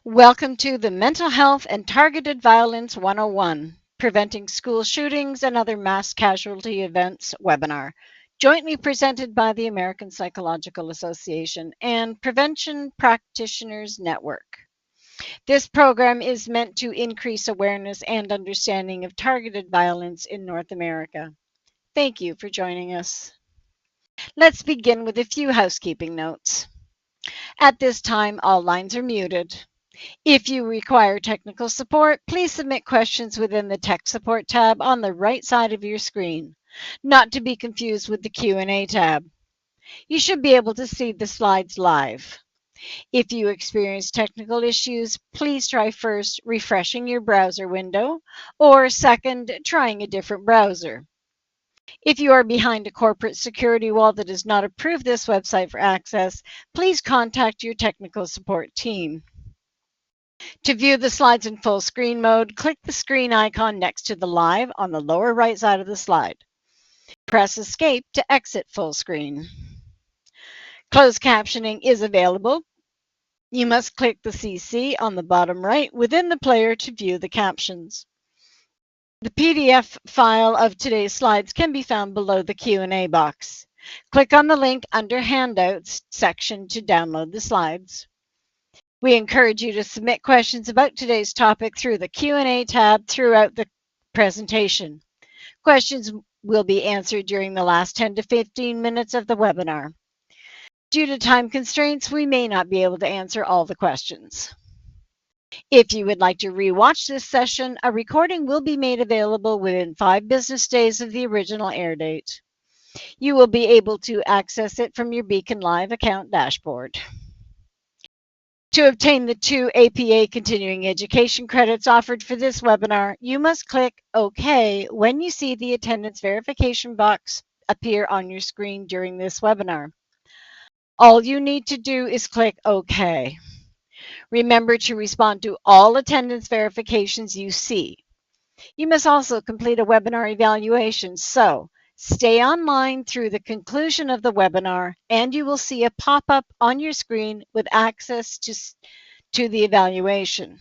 Welcome to the Mental Health and Targeted Violence 101, Preventing School Shootings and Other Mass Casualty Events webinar, jointly presented by the American Psychological Association and Prevention Practitioners Network. This program is meant to increase awareness and understanding of targeted violence in North America. Thank you for joining us. Let's begin with a few housekeeping notes. At this time, all lines are muted. If you require technical support, please submit questions within the Tech Support tab on the right side of your screen, not to be confused with the Q&A tab. You should be able to see the slides live. If you experience technical issues, please try first refreshing your browser window, or second, trying a different browser. If you are behind a corporate security wall that does not approve this website for access, please contact your technical support team. To view the slides in full screen mode, click the screen icon next to the live on the lower right side of the slide. Press Escape to exit full screen. Closed captioning is available. You must click the CC on the bottom right within the player to view the captions. The PDF file of today's slides can be found below the Q&A box. Click on the link under Handouts section to download the slides. We encourage you to submit questions about today's topic through the Q&A tab throughout the presentation. Questions will be answered during the last 10 to 15 minutes of the webinar. Due to time constraints, we may not be able to answer all the questions. If you would like to rewatch this session, a recording will be made available within 5 business days of the original air date. You will be able to access it from your Beacon Live account dashboard. To obtain the 2 APA continuing education credits offered for this webinar, you must click OK when you see the attendance verification box appear on your screen during this webinar. All you need to do is click OK. Remember to respond to all attendance verifications you see. You must also complete a webinar evaluation, so stay online through the conclusion of the webinar, and you will see a pop-up on your screen with access to the evaluation.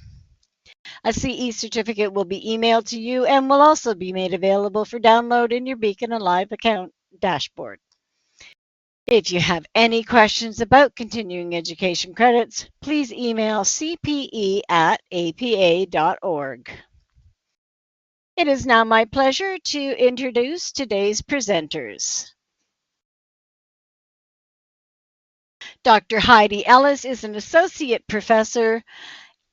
A CE certificate will be emailed to you and will also be made available for download in your Beacon and Live account dashboard. If you have any questions about continuing education credits, please email cpe@apa.org. It is now my pleasure to introduce today's presenters. Dr. Heidi Ellis is an associate professor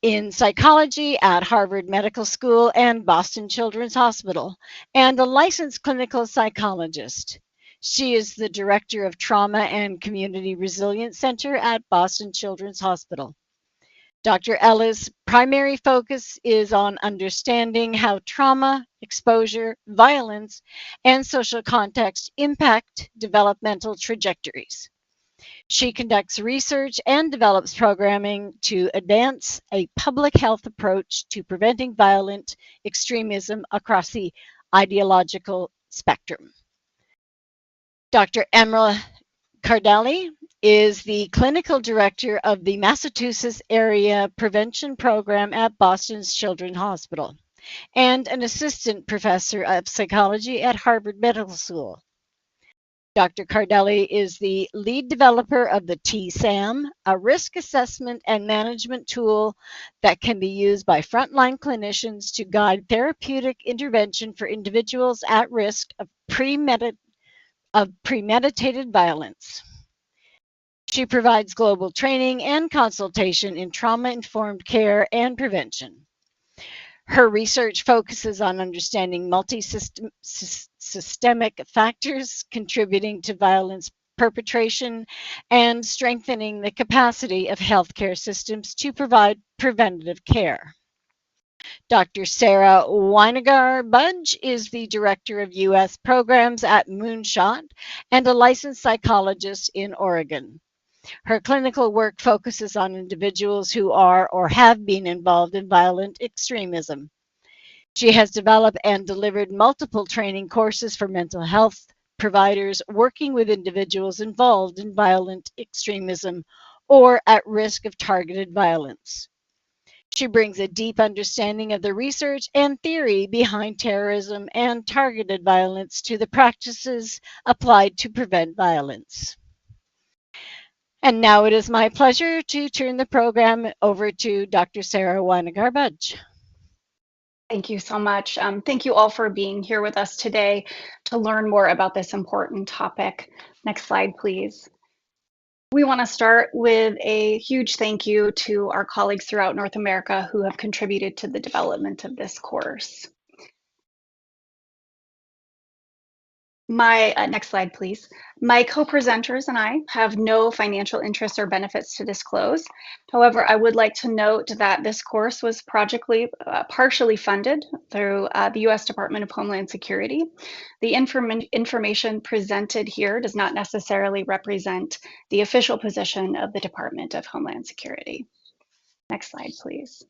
in psychology at Harvard Medical School and Boston Children's Hospital, and a licensed clinical psychologist. She is the director of Trauma and Community Resilience Center at Boston Children's Hospital. Dr. Ellis' primary focus is on understanding how trauma, exposure, violence, and social context impact developmental trajectories. She conducts research and develops programming to advance a public health approach to preventing violent extremism across the ideological spectrum. Dr. Emerald Cardelli is the clinical director of the Massachusetts Area Prevention Program at Boston Children's Hospital and an assistant professor of psychology at Harvard Medical School. Dr. Cardelli is the lead developer of the TSAM, a risk assessment and management tool that can be used by frontline clinicians to guide therapeutic intervention for individuals at risk of premeditated violence. She provides global training and consultation in trauma-informed care and prevention. Her research focuses on understanding multi-systemic factors contributing to violence perpetration and strengthening the capacity of healthcare systems to provide preventative care. Dr. Sarah Weinegar-Budge is the Director of U.S. Programs at Moonshot and a licensed psychologist in Oregon. Her clinical work focuses on individuals who are or have been involved in violent extremism. She has developed and delivered multiple training courses for mental health providers working with individuals involved in violent extremism or at risk of targeted violence. She brings a deep understanding of the research and theory behind terrorism and targeted violence to the practices applied to prevent violence. And now it is my pleasure to turn the program over to Dr. Sarah Weiniger-Budge. Thank you so much. Thank you all for being here with us today to learn more about this important topic. Next slide, please. We want to start with a huge thank you to our colleagues throughout North America who have contributed to the development of this course. Next slide, please. My co-presenters and I have no financial interests or benefits to disclose. However, I would like to note that this course was partially funded through the U.S. Department of Homeland Security. The information presented here does not necessarily represent the official position of the Department of Homeland Security. Next slide, please.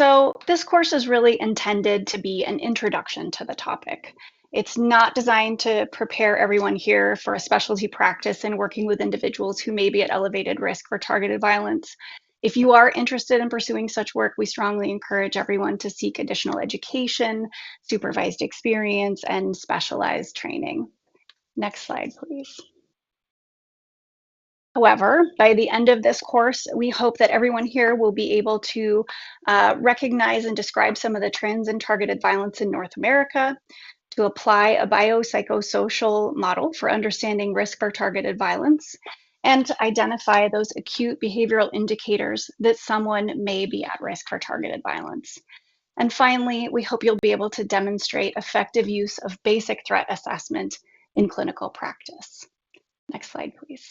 So this course is really intended to be an introduction to the topic. It's not designed to prepare everyone here for a specialty practice in working with individuals who may be at elevated risk for targeted violence. If you are interested in pursuing such work, we strongly encourage everyone to seek additional education, supervised experience, and specialized training. Next slide, please. However, by the end of this course, we hope that everyone here will be able to recognize and describe some of the trends in targeted violence in North America, to apply a biopsychosocial model for understanding risk for targeted violence, and to identify those acute behavioral indicators that someone may be at risk for targeted violence. And finally, we hope you'll be able to demonstrate effective use of basic threat assessment in clinical practice. Next slide, please.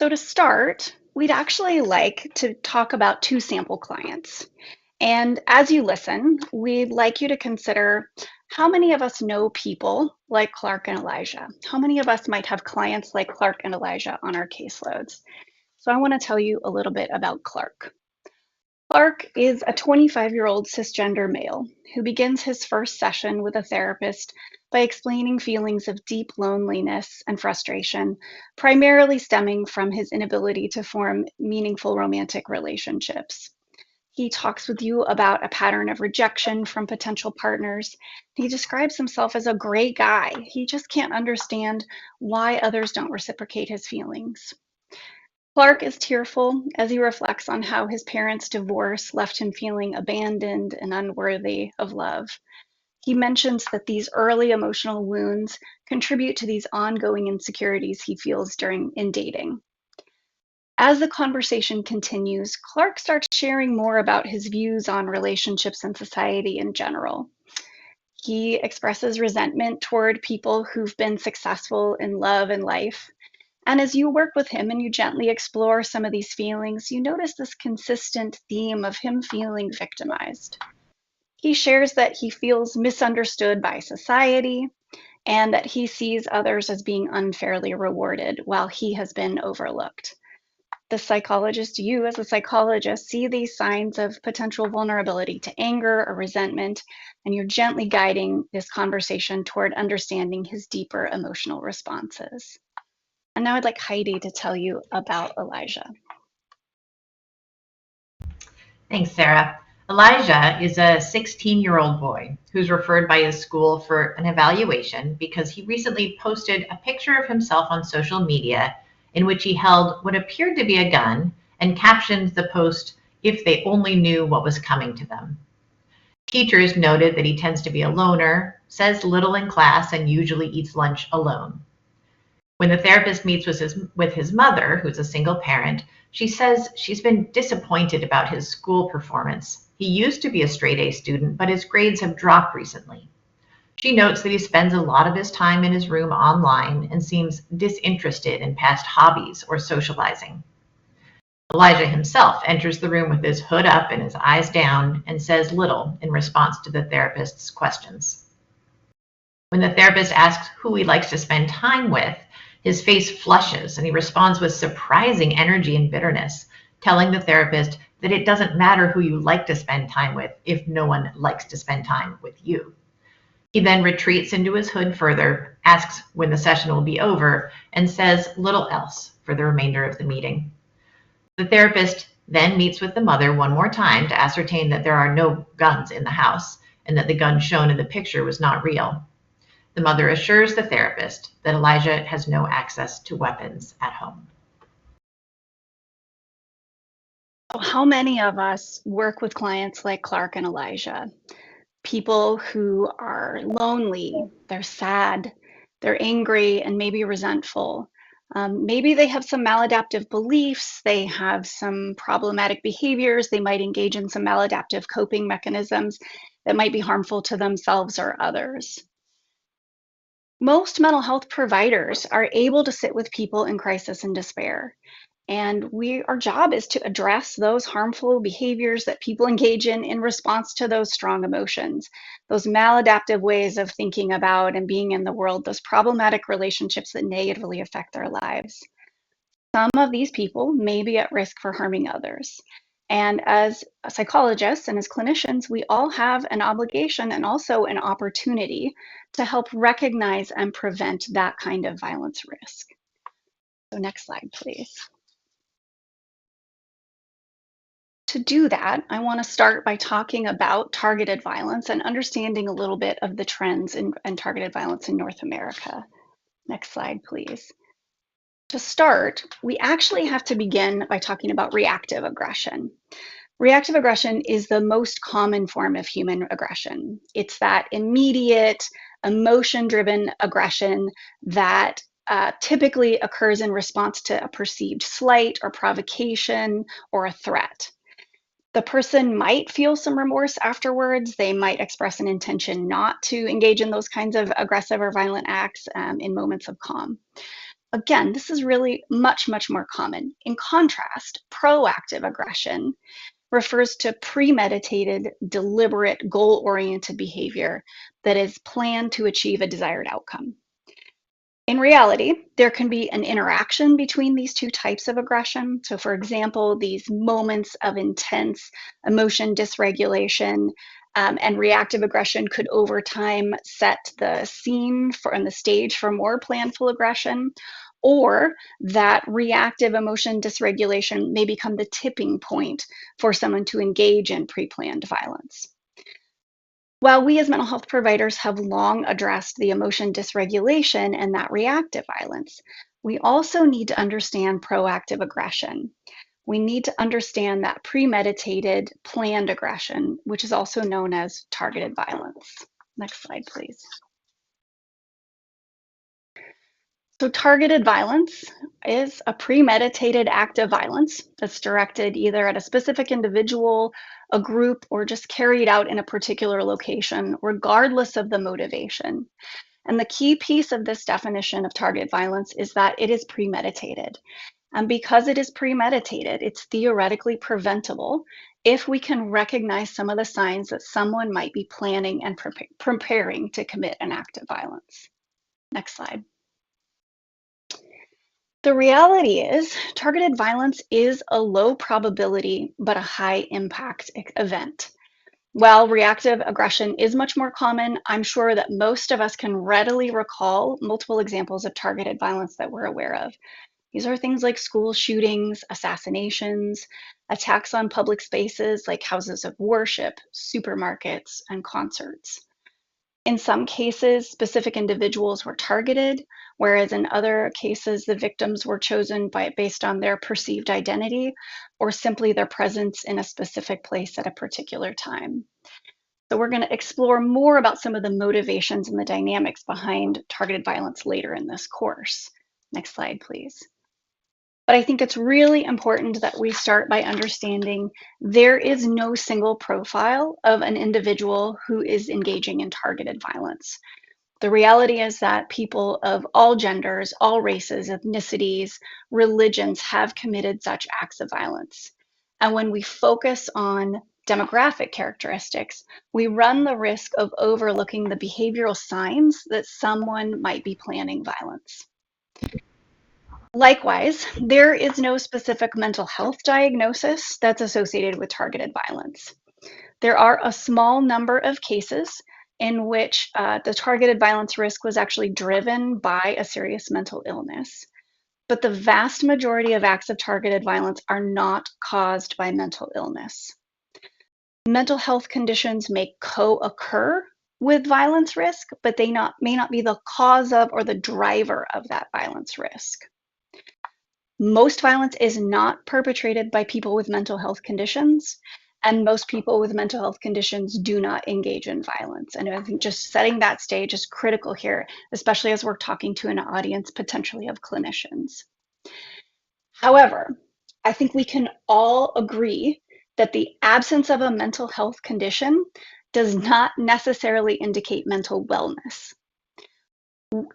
So to start, we'd actually like to talk about two sample clients. And as you listen, we'd like you to consider how many of us know people like Clark and Elijah? How many of us might have clients like Clark and Elijah on our caseloads? So I want to tell you a little bit about Clark. Clark is a 25-year-old cisgender male who begins his first session with a therapist by explaining feelings of deep loneliness and frustration, primarily stemming from his inability to form meaningful romantic relationships. He talks with you about a pattern of rejection from potential partners. He describes himself as a great guy. He just can't understand why others don't reciprocate his feelings. Clark is tearful as he reflects on how his parents' divorce left him feeling abandoned and unworthy of love. He mentions that these early emotional wounds contribute to these ongoing insecurities he feels in dating. As the conversation continues, Clark starts sharing more about his views on relationships and society in general. He expresses resentment toward people who've been successful in love and life. And as you work with him and you gently explore some of these feelings, you notice this consistent theme of him feeling victimized. He shares that he feels misunderstood by society and that he sees others as being unfairly rewarded while he has been overlooked. You as a psychologist, see these signs of potential vulnerability to anger or resentment, and you're gently guiding this conversation toward understanding his deeper emotional responses. And now I'd like Heidi to tell you about Elijah. Thanks, Sarah. Elijah is a 16-year-old boy who's referred by his school for an evaluation because he recently posted a picture of himself on social media in which he held what appeared to be a gun and captioned the post, "If they only knew what was coming to them." Teachers noted that he tends to be a loner, says little in class, and usually eats lunch alone. When the therapist meets with his mother, who's a single parent, she says she's been disappointed about his school performance. He used to be a straight A student, but his grades have dropped recently. She notes that he spends a lot of his time in his room online and seems disinterested in past hobbies or socializing. Elijah himself enters the room with his hood up and his eyes down and says little in response to the therapist's questions. When the therapist asks who he likes to spend time with, his face flushes and he responds with surprising energy and bitterness, telling the therapist that it doesn't matter who you like to spend time with if no one likes to spend time with you. He then retreats into his hood further, asks when the session will be over, and says little else for the remainder of the meeting. The therapist then meets with the mother one more time to ascertain that there are no guns in the house and that the gun shown in the picture was not real. The mother assures the therapist that Elijah has no access to weapons at home. How many of us work with clients like Clark and Elijah? People who are lonely, they're sad, they're angry, and maybe resentful. Maybe they have some maladaptive beliefs, they have some problematic behaviors, they might engage in some maladaptive coping mechanisms that might be harmful to themselves or others. Most mental health providers are able to sit with people in crisis and despair. And our job is to address those harmful behaviors that people engage in response to those strong emotions, those maladaptive ways of thinking about and being in the world, those problematic relationships that negatively affect their lives. Some of these people may be at risk for harming others. And as psychologists and as clinicians, we all have an obligation and also an opportunity to help recognize and prevent that kind of violence risk. So next slide, please. To do that, I want to start by talking about targeted violence and understanding a little bit of the trends in targeted violence in North America. Next slide, please. To start, we actually have to begin by talking about reactive aggression. Reactive aggression is the most common form of human aggression. It's that immediate, emotion-driven aggression that typically occurs in response to a perceived slight or provocation or a threat. The person might feel some remorse afterwards. They might express an intention not to engage in those kinds of aggressive or violent acts in moments of calm. Again, this is really much, much more common. In contrast, proactive aggression refers to premeditated, deliberate, goal-oriented behavior that is planned to achieve a desired outcome. In reality, there can be an interaction between these two types of aggression. So for example, these moments of intense emotion dysregulation and reactive aggression could over time set the scene and the stage for more planful aggression, or that reactive emotion dysregulation may become the tipping point for someone to engage in pre-planned violence. While we as mental health providers have long addressed the emotion dysregulation and that reactive violence, we also need to understand proactive aggression. We need to understand that premeditated, planned aggression, which is also known as targeted violence. Next slide, please. So targeted violence is a premeditated act of violence that's directed either at a specific individual, a group, or just carried out in a particular location, regardless of the motivation. And the key piece of this definition of targeted violence is that it is premeditated. And because it is premeditated, it's theoretically preventable if we can recognize some of the signs that someone might be planning and preparing to commit an act of violence. Next slide. The reality is, targeted violence is a low probability but a high impact event. While reactive aggression is much more common, I'm sure that most of us can readily recall multiple examples of targeted violence that we're aware of. These are things like school shootings, assassinations, attacks on public spaces like houses of worship, supermarkets, and concerts. In some cases, specific individuals were targeted, whereas in other cases, the victims were chosen based on their perceived identity or simply their presence in a specific place at a particular time. So we're going to explore more about some of the motivations and the dynamics behind targeted violence later in this course. Next slide, please. But I think it's really important that we start by understanding there is no single profile of an individual who is engaging in targeted violence. The reality is that people of all genders, all races, ethnicities, religions have committed such acts of violence. And when we focus on demographic characteristics, we run the risk of overlooking the behavioral signs that someone might be planning violence. Likewise, there is no specific mental health diagnosis that's associated with targeted violence. There are a small number of cases in which the targeted violence risk was actually driven by a serious mental illness. But the vast majority of acts of targeted violence are not caused by mental illness. Mental health conditions may co-occur with violence risk, but they may not be the cause of or the driver of that violence risk. Most violence is not perpetrated by people with mental health conditions, and most people with mental health conditions do not engage in violence. And I think just setting that stage is critical here, especially as we're talking to an audience potentially of clinicians. However, I think we can all agree that the absence of a mental health condition does not necessarily indicate mental wellness.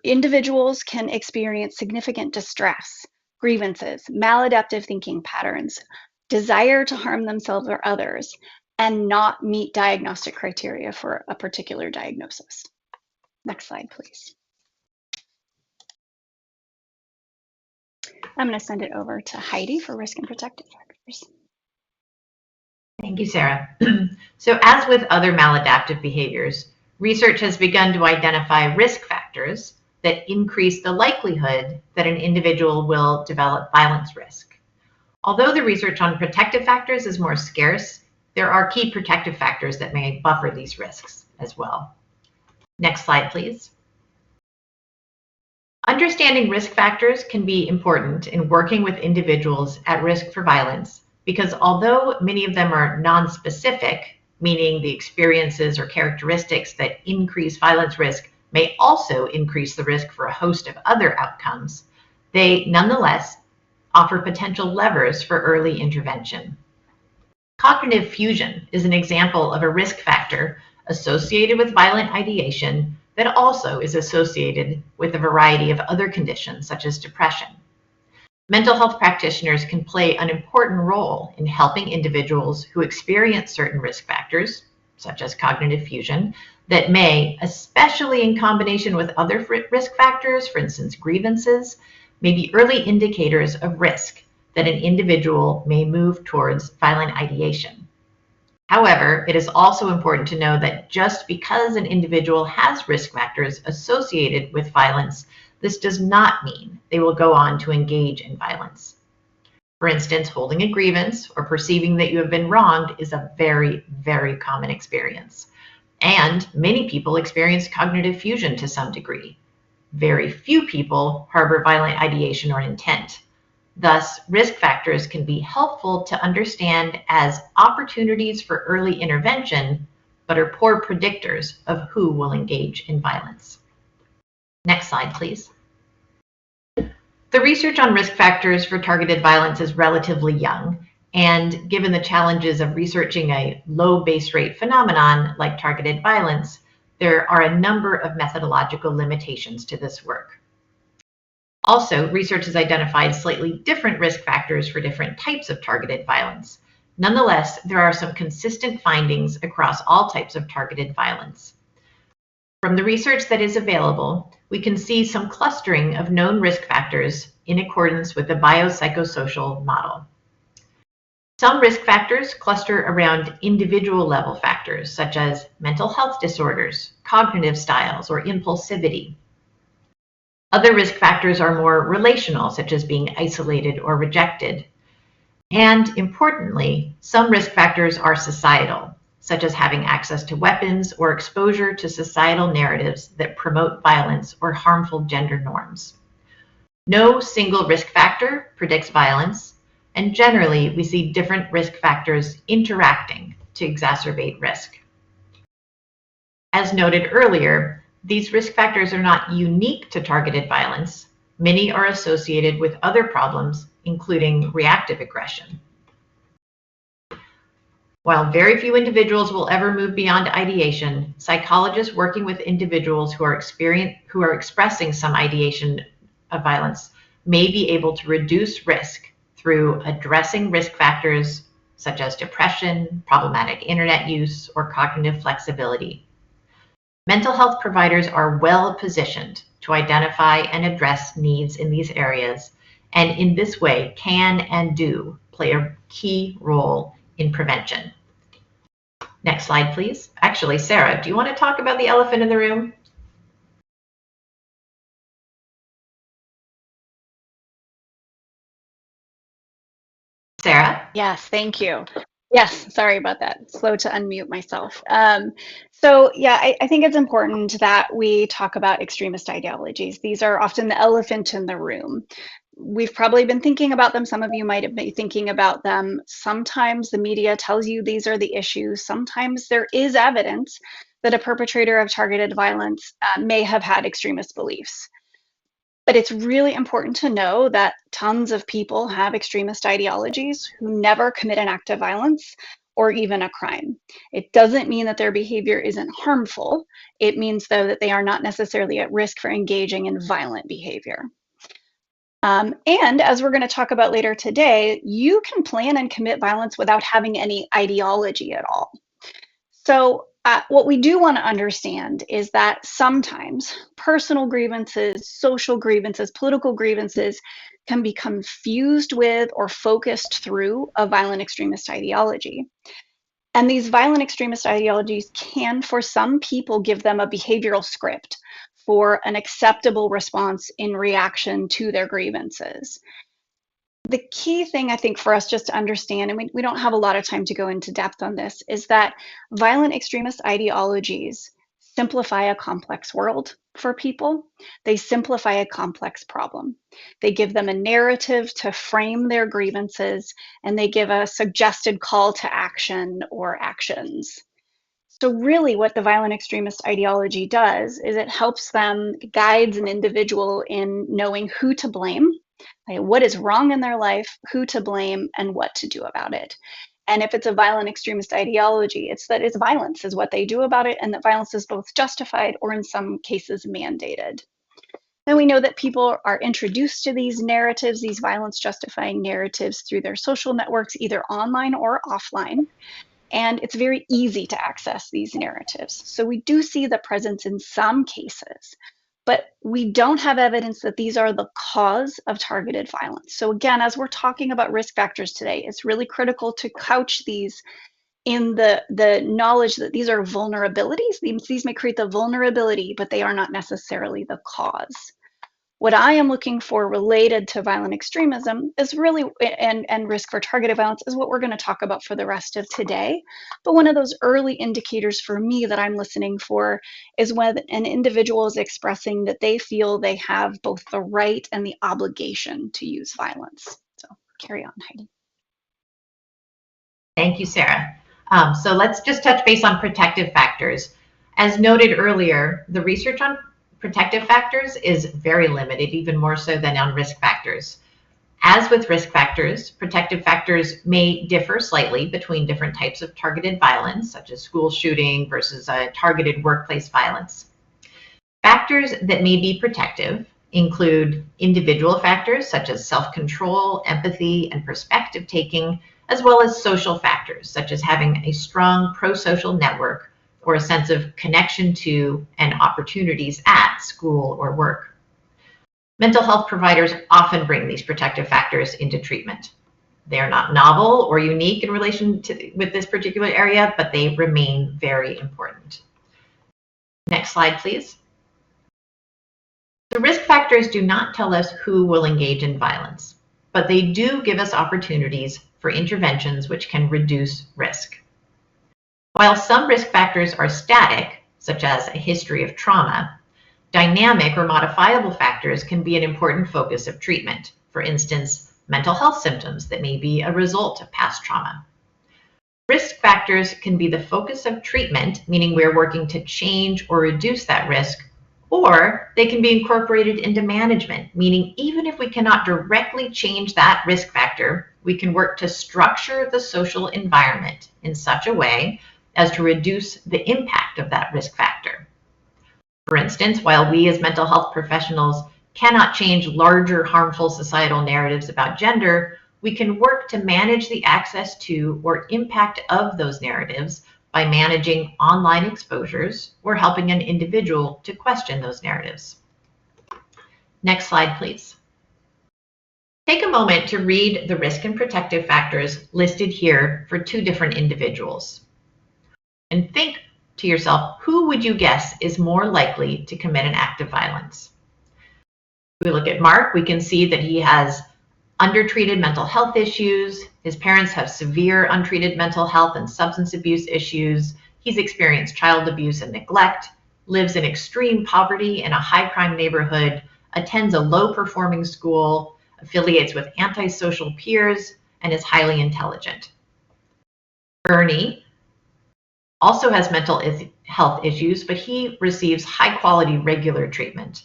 Individuals can experience significant distress, grievances, maladaptive thinking patterns, desire to harm themselves or others, and not meet diagnostic criteria for a particular diagnosis. Next slide, please. I'm going to send it over to Heidi for risk and protective factors. Thank you, Sarah. So as with other maladaptive behaviors, research has begun to identify risk factors that increase the likelihood that an individual will develop violence risk. Although the research on protective factors is more scarce, there are key protective factors that may buffer these risks as well. Next slide, please. Understanding risk factors can be important in working with individuals at risk for violence, because although many of them are non-specific, meaning the experiences or characteristics that increase violence risk may also increase the risk for a host of other outcomes, they nonetheless offer potential levers for early intervention. Cognitive fusion is an example of a risk factor associated with violent ideation that also is associated with a variety of other conditions, such as depression. Mental health practitioners can play an important role in helping individuals who experience certain risk factors, such as cognitive fusion, that may, especially in combination with other risk factors, for instance, grievances, may be early indicators of risk that an individual may move towards violent ideation. However, it is also important to know that just because an individual has risk factors associated with violence, this does not mean they will go on to engage in violence. For instance, holding a grievance or perceiving that you have been wronged is a very, very common experience. And many people experience cognitive fusion to some degree. Very few people harbor violent ideation or intent. Thus, risk factors can be helpful to understand as opportunities for early intervention, but are poor predictors of who will engage in violence. Next slide, please. The research on risk factors for targeted violence is relatively young, and given the challenges of researching a low base rate phenomenon like targeted violence, there are a number of methodological limitations to this work. Also, research has identified slightly different risk factors for different types of targeted violence. Nonetheless, there are some consistent findings across all types of targeted violence. From the research that is available, we can see some clustering of known risk factors in accordance with the biopsychosocial model. Some risk factors cluster around individual level factors, such as mental health disorders, cognitive styles, or impulsivity. Other risk factors are more relational, such as being isolated or rejected. And importantly, some risk factors are societal, such as having access to weapons or exposure to societal narratives that promote violence or harmful gender norms. No single risk factor predicts violence, and generally we see different risk factors interacting to exacerbate risk. As noted earlier, these risk factors are not unique to targeted violence. Many are associated with other problems, including reactive aggression. While very few individuals will ever move beyond ideation, psychologists working with individuals who are expressing some ideation of violence may be able to reduce risk through addressing risk factors such as depression, problematic internet use, or cognitive flexibility. Mental health providers are well positioned to identify and address needs in these areas, and in this way can and do play a key role in prevention. Next slide, please. Actually, Sarah, do you want to talk about the elephant in the room? Sarah? Yes, thank you. Yes, sorry about that. Slow to unmute myself. So yeah, I think it's important that we talk about extremist ideologies. These are often the elephant in the room. We've probably been thinking about them. Some of you might have been thinking about them. Sometimes the media tells you these are the issues. Sometimes there is evidence that a perpetrator of targeted violence may have had extremist beliefs. But it's really important to know that tons of people have extremist ideologies who never commit an act of violence or even a crime. It doesn't mean that their behavior isn't harmful. It means, though, that they are not necessarily at risk for engaging in violent behavior. And as we're going to talk about later today, you can plan and commit violence without having any ideology at all. So, what we do want to understand is that sometimes personal grievances, social grievances, political grievances can be confused with or focused through a violent extremist ideology. And these violent extremist ideologies can, for some people, give them a behavioral script for an acceptable response in reaction to their grievances. The key thing I think for us just to understand, and we don't have a lot of time to go into depth on this, is that violent extremist ideologies simplify a complex world for people. They simplify a complex problem. They give them a narrative to frame their grievances, and they give a suggested call to action or actions. So really what the violent extremist ideology does is it helps them, guides an individual in knowing who to blame, like what is wrong in their life, who to blame, and what to do about it. And if it's a violent extremist ideology, it's that it's violence is what they do about it, and that violence is both justified or in some cases mandated. Then we know that people are introduced to these narratives, these violence justifying narratives through their social networks, either online or offline. And it's very easy to access these narratives. So we do see the presence in some cases, but we don't have evidence that these are the cause of targeted violence. So again, as we're talking about risk factors today, it's really critical to couch these in the knowledge that these are vulnerabilities. These may create the vulnerability, but they are not necessarily the cause. What I am looking for related to violent extremism is really, and risk for targeted violence is what we're going to talk about for the rest of today. But one of those early indicators for me that I'm listening for is when an individual is expressing that they feel they have both the right and the obligation to use violence. So carry on, Heidi. Thank you, Sarah. So let's just touch base on protective factors. As noted earlier, the research on protective factors is very limited, even more so than on risk factors. As with risk factors, protective factors may differ slightly between different types of targeted violence, such as school shooting versus targeted workplace violence. Factors that may be protective include individual factors such as self-control, empathy, and perspective taking, as well as social factors such as having a strong pro-social network or a sense of connection to and opportunities at school or work. Mental health providers often bring these protective factors into treatment. They are not novel or unique in relation with this particular area, but they remain very important. Next slide, please. The risk factors do not tell us who will engage in violence, but they do give us opportunities for interventions which can reduce risk. While some risk factors are static, such as a history of trauma, dynamic or modifiable factors can be an important focus of treatment. For instance, mental health symptoms that may be a result of past trauma. Risk factors can be the focus of treatment, meaning we're working to change or reduce that risk, or they can be incorporated into management, meaning even if we cannot directly change that risk factor, we can work to structure the social environment in such a way as to reduce the impact of that risk factor. For instance, while we as mental health professionals cannot change larger harmful societal narratives about gender, we can work to manage the access to or impact of those narratives by managing online exposures or helping an individual to question those narratives. Next slide, please. Take a moment to read the risk and protective factors listed here for two different individuals. And think to yourself, who would you guess is more likely to commit an act of violence? If we look at Mark, we can see that he has undertreated mental health issues. His parents have severe untreated mental health and substance abuse issues. He's experienced child abuse and neglect, lives in extreme poverty in a high crime neighborhood, attends a low performing school, affiliates with antisocial peers, and is highly intelligent. Ernie also has mental health issues, but he receives high quality regular treatment.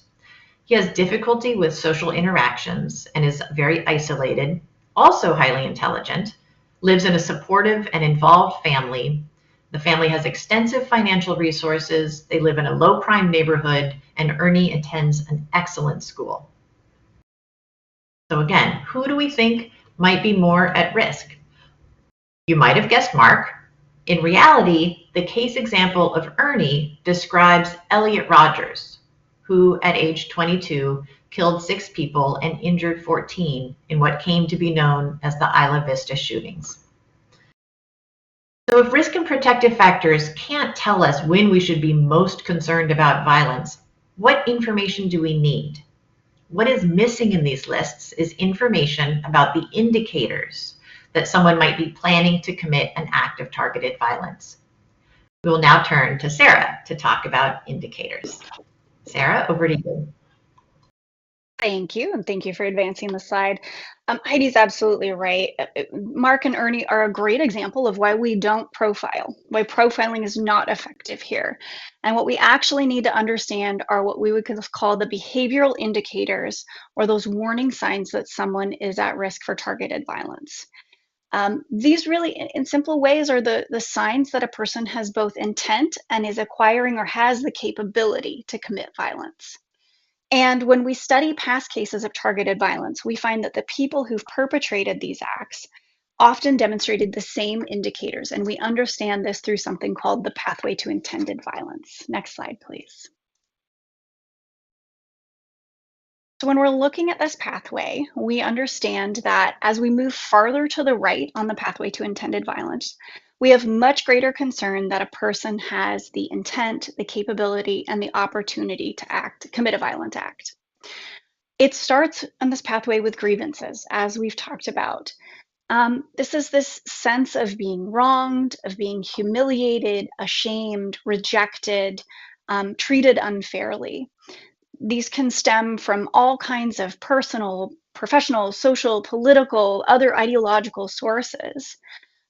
He has difficulty with social interactions and is very isolated, also highly intelligent, lives in a supportive and involved family. The family has extensive financial resources, they live in a low crime neighborhood, and Ernie attends an excellent school. So again, who do we think might be more at risk? You might have guessed Mark. In reality, the case example of Ernie describes Elliot Rogers, who at age 22 killed 6 people and injured 14 in what came to be known as the Isla Vista shootings. So if risk and protective factors can't tell us when we should be most concerned about violence, what information do we need? What is missing in these lists is information about the indicators that someone might be planning to commit an act of targeted violence. We will now turn to Sarah to talk about indicators. Sarah, over to you. Thank you, and thank you for advancing the slide. Heidi's absolutely right. Mark and Ernie are a great example of why we don't profile, why profiling is not effective here. And what we actually need to understand are what we would call the behavioral indicators, or those warning signs that someone is at risk for targeted violence. These really, in simple ways, are the signs that a person has both intent and is acquiring or has the capability to commit violence. And when we study past cases of targeted violence, we find that the people who've perpetrated these acts often demonstrated the same indicators. And we understand this through something called the pathway to intended violence. Next slide, please. So when we're looking at this pathway, we understand that as we move farther to the right on the pathway to intended violence, we have much greater concern that a person has the intent, the capability, and the opportunity to commit a violent act. It starts on this pathway with grievances, as we've talked about. This is this sense of being wronged, of being humiliated, ashamed, rejected, treated unfairly. These can stem from all kinds of personal, professional, social, political, other ideological sources.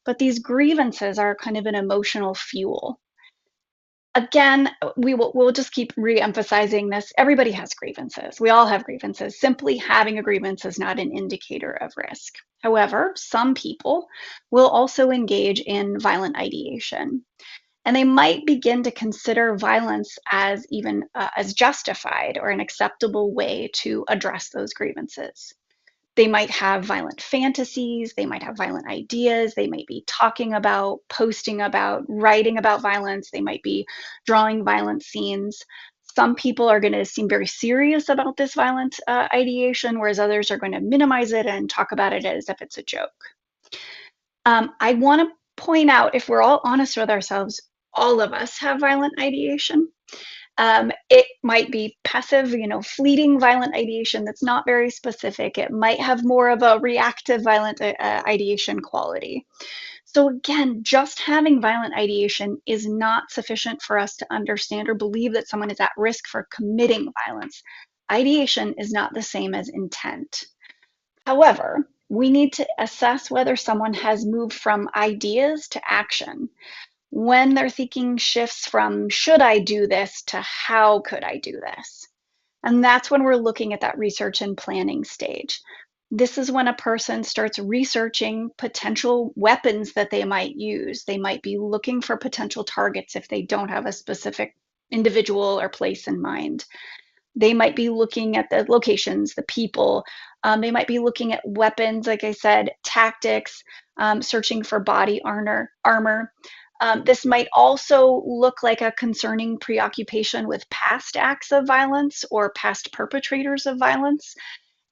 But these grievances are kind of an emotional fuel. Again, we'll just keep re-emphasizing this. Everybody has grievances. We all have grievances. Simply having a grievance is not an indicator of risk. However, some people will also engage in violent ideation, and they might begin to consider violence as even as justified or an acceptable way to address those grievances. They might have violent fantasies, they might have violent ideas, they might be talking about, posting about, writing about violence, they might be drawing violent scenes. Some people are going to seem very serious about this violent ideation, whereas others are going to minimize it and talk about it as if it's a joke. I want to point out, if we're all honest with ourselves, all of us have violent ideation. It might be passive, fleeting violent ideation that's not very specific. It might have more of a reactive violent ideation quality. So again, just having violent ideation is not sufficient for us to understand or believe that someone is at risk for committing violence. Ideation is not the same as intent. However, we need to assess whether someone has moved from ideas to action. When their thinking shifts from should I do this to how could I do this? And that's when we're looking at that research and planning stage. This is when a person starts researching potential weapons that they might use. They might be looking for potential targets if they don't have a specific individual or place in mind. They might be looking at the locations, the people. They might be looking at weapons, like I said, tactics, searching for body armor. This might also look like a concerning preoccupation with past acts of violence or past perpetrators of violence.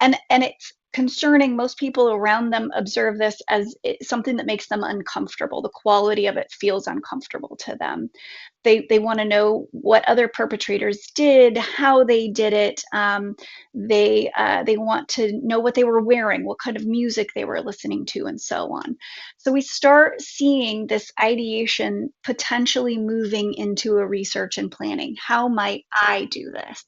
And it's concerning. Most people around them observe this as something that makes them uncomfortable. The quality of it feels uncomfortable to them. They want to know what other perpetrators did, how they did it. They want to know what they were wearing, what kind of music they were listening to, and so on. So we start seeing this ideation potentially moving into a research and planning. How might I do this?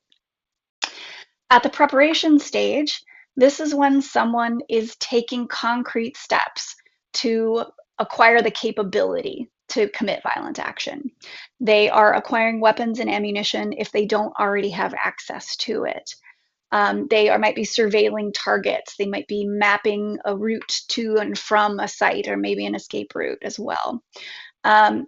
At the preparation stage, this is when someone is taking concrete steps to acquire the capability to commit violent action. They are acquiring weapons and ammunition if they don't already have access to it. Might be surveilling targets. They might be mapping a route to and from a site, or maybe an escape route as well.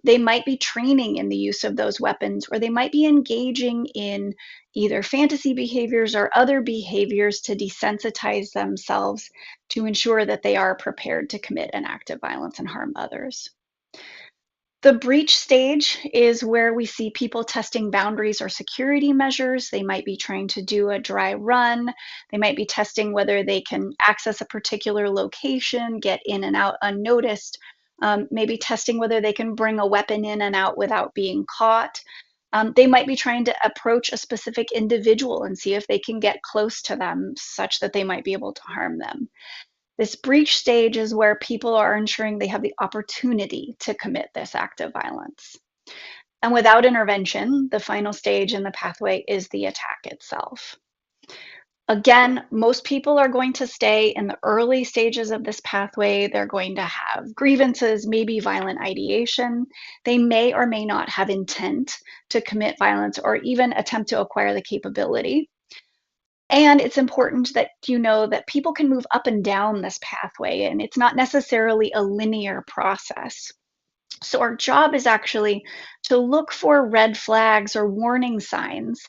They might be training in the use of those weapons, or they might be engaging in either fantasy behaviors or other behaviors to desensitize themselves to ensure that they are prepared to commit an act of violence and harm others. The breach stage is where we see people testing boundaries or security measures. They might be trying to do a dry run. They might be testing whether they can access a particular location, get in and out unnoticed, maybe testing whether they can bring a weapon in and out without being caught. They might be trying to approach a specific individual and see if they can get close to them such that they might be able to harm them. This breach stage is where people are ensuring they have the opportunity to commit this act of violence. And without intervention, the final stage in the pathway is the attack itself. Again, most people are going to stay in the early stages of this pathway. They're going to have grievances, maybe violent ideation. They may or may not have intent to commit violence or even attempt to acquire the capability. And it's important that you know that people can move up and down this pathway, and it's not necessarily a linear process. So, our job is actually to look for red flags or warning signs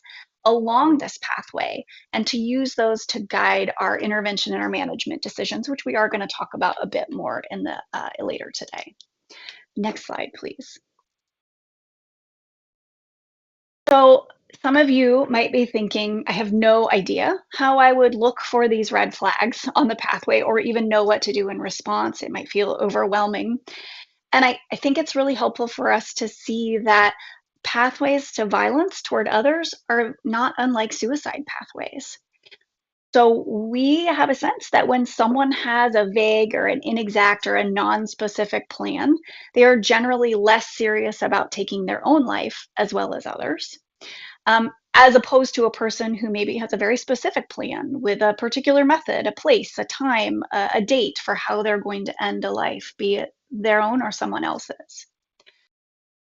along this pathway and to use those to guide our intervention and our management decisions, which we are going to talk about a bit more in the later today. Next slide, please. So, some of you might be thinking, I have no idea how I would look for these red flags on the pathway or even know what to do in response. It might feel overwhelming. And I think it's really helpful for us to see that pathways to violence toward others are not unlike suicide pathways. So we have a sense that when someone has a vague or an inexact or a non-specific plan, they are generally less serious about taking their own life as well as others. As opposed to a person who maybe has a very specific plan with a particular method, a place, a time, a date for how they're going to end a life, be it their own or someone else's.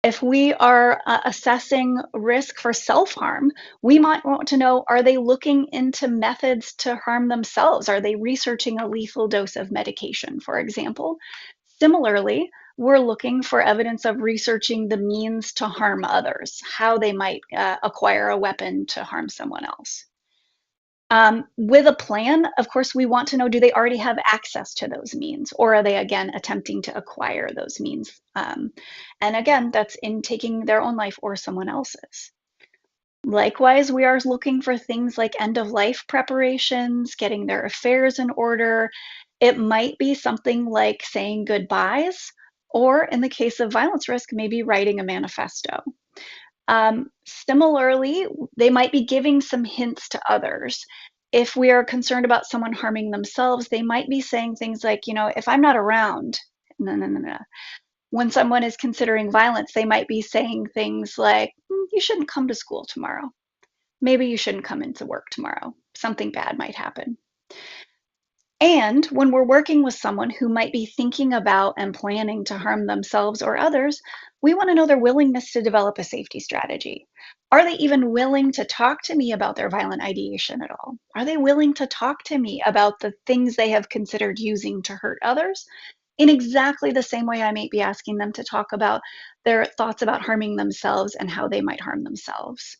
If we are assessing risk for self-harm, we might want to know, are they looking into methods to harm themselves? Are they researching a lethal dose of medication, for example? Similarly, we're looking for evidence of researching the means to harm others, how they might acquire a weapon to harm someone else. With a plan, of course, we want to know, do they already have access to those means, or are they, again, attempting to acquire those means? And again, that's in taking their own life or someone else's. Likewise, we are looking for things like end of life preparations, getting their affairs in order. It might be something like saying goodbyes, or in the case of violence risk, maybe writing a manifesto. Similarly, they might be giving some hints to others. If we are concerned about someone harming themselves, they might be saying things like, if I'm not around, no, no, no, no. When someone is considering violence, they might be saying things like, you shouldn't come to school tomorrow. Maybe you shouldn't come into work tomorrow. Something bad might happen. And when we're working with someone who might be thinking about and planning to harm themselves or others, we want to know their willingness to develop a safety strategy. Are they even willing to talk to me about their violent ideation at all? Are they willing to talk to me about the things they have considered using to hurt others? In exactly the same way I might be asking them to talk about their thoughts about harming themselves and how they might harm themselves.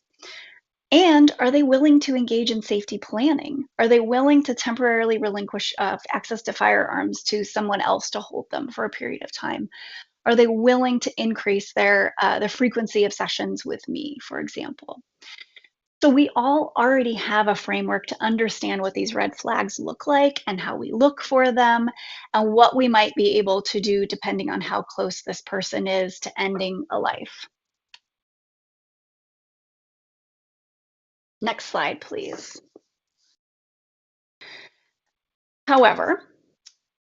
And are they willing to engage in safety planning? Are they willing to temporarily relinquish access to firearms to someone else to hold them for a period of time? Are they willing to increase their the frequency of sessions with me, for example? So we all already have a framework to understand what these red flags look like and how we look for them and what we might be able to do depending on how close this person is to ending a life. Next slide, please. However,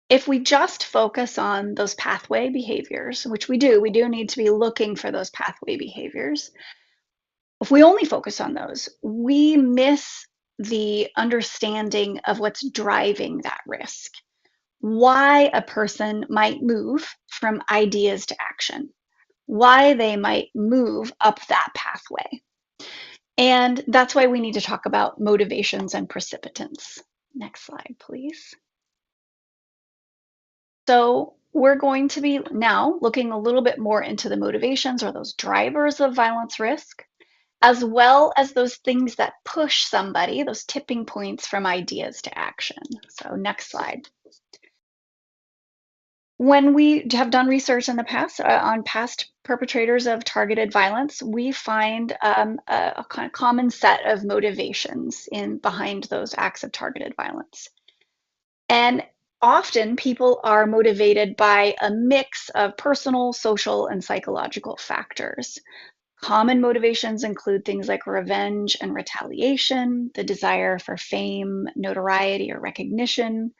if we just focus on those pathway behaviors, which we do need to be looking for those pathway behaviors. If we only focus on those, we miss the understanding of what's driving that risk, why a person might move from ideas to action, why they might move up that pathway. And that's why we need to talk about motivations and precipitants. Next slide, please. So we're going to be now looking a little bit more into the motivations or those drivers of violence risk, as well as those things that push somebody, those tipping points from ideas to action. So next slide. When we have done research in the past on past perpetrators of targeted violence, we find a kind of common set of motivations in behind those acts of targeted violence. And often people are motivated by a mix of personal, social, and psychological factors. Common motivations include things like revenge and retaliation, the desire for fame, notoriety, or recognition,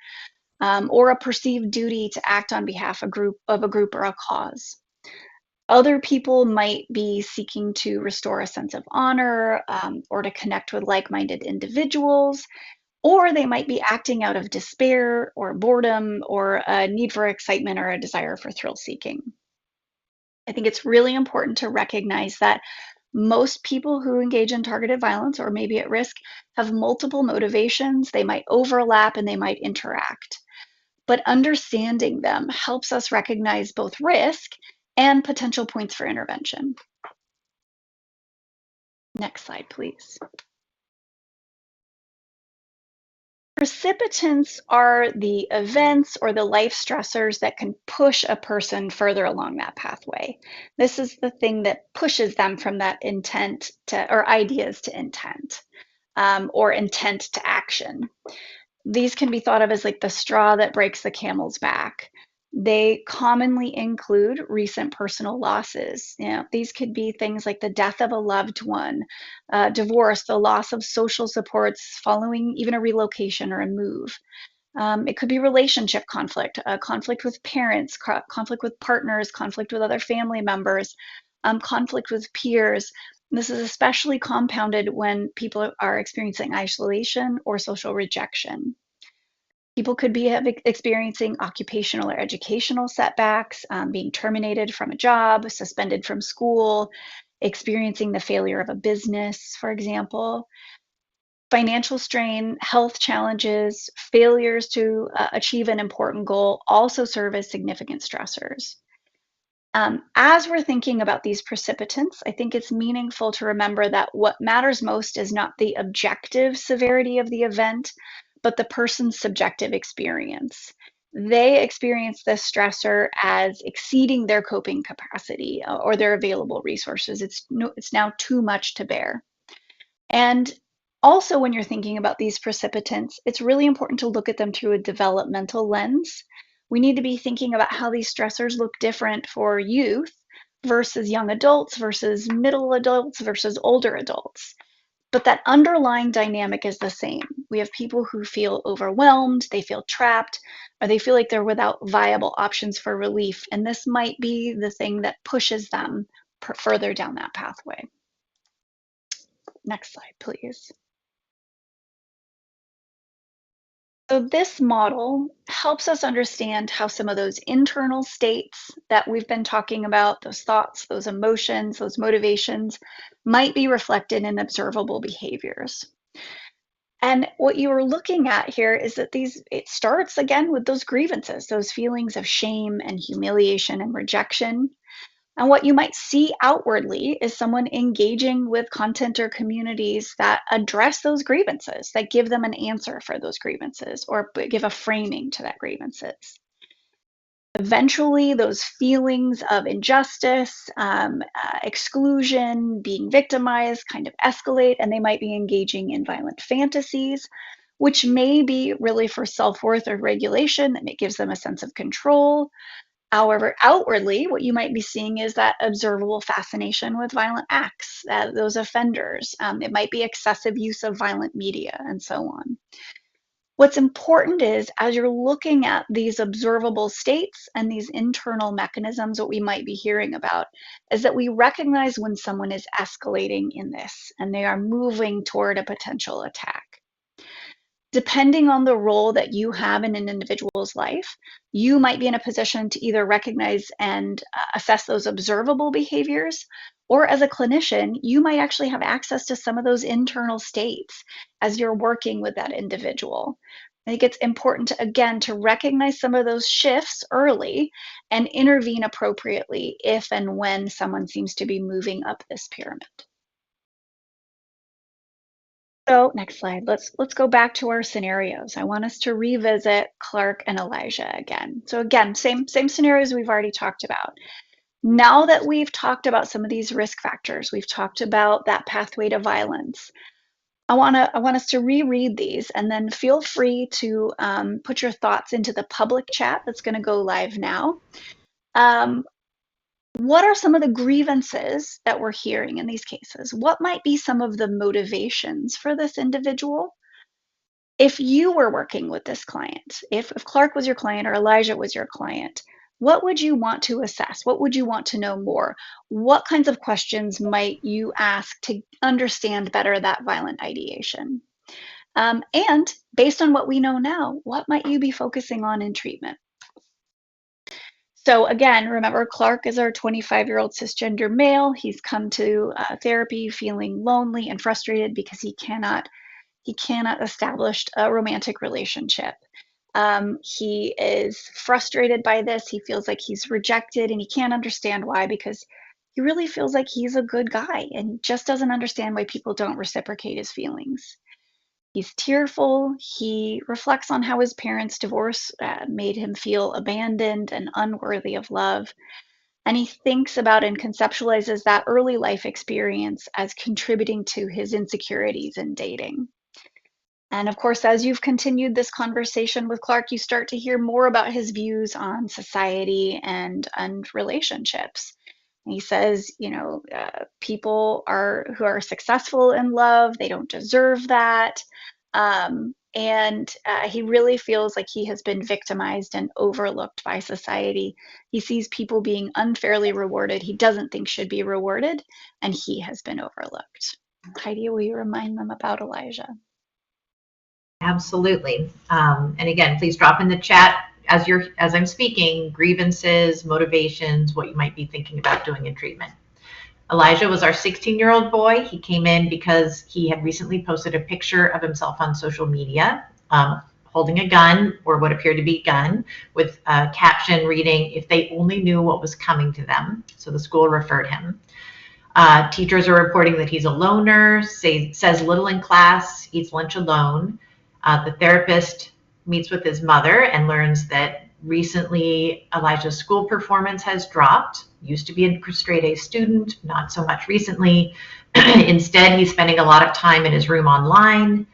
or a perceived duty to act on behalf of a group or a cause. Other people might be seeking to restore a sense of honor or to connect with like minded individuals, or they might be acting out of despair or boredom or a need for excitement or a desire for thrill seeking. I think it's really important to recognize that most people who engage in targeted violence or maybe at risk have multiple motivations. They might overlap and they might interact. But understanding them helps us recognize both risk and potential points for intervention. Next slide, please. Precipitants are the events or the life stressors that can push a person further along that pathway. This is the thing that pushes them from that intent to, or ideas to intent, or intent to action. These can be thought of as like the straw that breaks the camel's back. They commonly include recent personal losses. These could be things like the death of a loved one, divorce, the loss of social supports following even a relocation or a move. It could be relationship conflict, conflict with parents, conflict with partners, conflict with other family members, conflict with peers. This is especially compounded when people are experiencing isolation or social rejection. People could be experiencing occupational or educational setbacks, being terminated from a job, suspended from school, experiencing the failure of a business, for example. Financial strain, health challenges, failures to achieve an important goal also serve as significant stressors. As we're thinking about these precipitants, I think it's meaningful to remember that what matters most is not the objective severity of the event, but the person's subjective experience. They experience this stressor as exceeding their coping capacity or their available resources. It's now too much to bear. And also, when you're thinking about these precipitants, it's really important to look at them through a developmental lens. We need to be thinking about how these stressors look different for youth versus young adults versus middle adults versus older adults. But that underlying dynamic is the same. We have people who feel overwhelmed, they feel trapped, or they feel like they're without viable options for relief. And this might be the thing that pushes them further down that pathway. Next slide, please. So this model helps us understand how some of those internal states that we've been talking about, those thoughts, those emotions, those motivations, might be reflected in observable behaviors. And what you are looking at here is that it starts again with those grievances, those feelings of shame and humiliation and rejection. And what you might see outwardly is someone engaging with content or communities that address those grievances, that give them an answer for those grievances or give a framing to that grievances. Eventually, those feelings of injustice, exclusion, being victimized kind of escalate, and they might be engaging in violent fantasies, which may be really for self worth or regulation, and it gives them a sense of control. However, outwardly, what you might be seeing is that observable fascination with violent acts, those offenders. It might be excessive use of violent media, and so on. What's important is as you're looking at these observable states and these internal mechanisms, what we might be hearing about is that we recognize when someone is escalating in this and they are moving toward a potential attack. Depending on the role that you have in an individual's life, you might be in a position to either recognize and assess those observable behaviors, or as a clinician, you might actually have access to some of those internal states as you're working with that individual. I think it's important to, again, to recognize some of those shifts early and intervene appropriately if and when someone seems to be moving up this pyramid. So next slide, let's go back to our scenarios. I want us to revisit Clark and Elijah again. So again, same scenarios we've already talked about. Now that we've talked about some of these risk factors, we've talked about that pathway to violence. I want us to reread these and then feel free to put your thoughts into the public chat that's going to go live now. What are some of the grievances that we're hearing in these cases? What might be some of the motivations for this individual? If you were working with this client, if Clark was your client or Elijah was your client, what would you want to assess? What would you want to know more? What kinds of questions might you ask to understand better that violent ideation? And based on what we know now, what might you be focusing on in treatment? So again, remember Clark is our 25-year-old cisgender male. He's come to therapy feeling lonely and frustrated because he cannot establish a romantic relationship. He is frustrated by this. He feels like he's rejected and he can't understand why, because he really feels like he's a good guy and just doesn't understand why people don't reciprocate his feelings. He's tearful. He reflects on how his parents' divorce made him feel abandoned and unworthy of love. And he thinks about and conceptualizes that early life experience as contributing to his insecurities in dating. And of course, as you've continued this conversation with Clark, you start to hear more about his views on society and relationships. He says, people who are successful in love, they don't deserve that. And he really feels like he has been victimized and overlooked by society. He sees people being unfairly rewarded he doesn't think should be rewarded, and he has been overlooked. Heidi, will you remind them about Elijah? Absolutely. And again, please drop in the chat as I'm speaking, grievances, motivations, what you might be thinking about doing in treatment. Elijah was our 16-year-old boy. He came in because he had recently posted a picture of himself on social media, holding a gun, or what appeared to be a gun, with a caption reading, "If they only knew what was coming to them." So the school referred him. Teachers are reporting that he's a loner, says little in class, eats lunch alone. The therapist meets with his mother and learns that recently Elijah's school performance has dropped. Used to be a straight A student, not so much recently. Instead, he's spending a lot of time in his room online,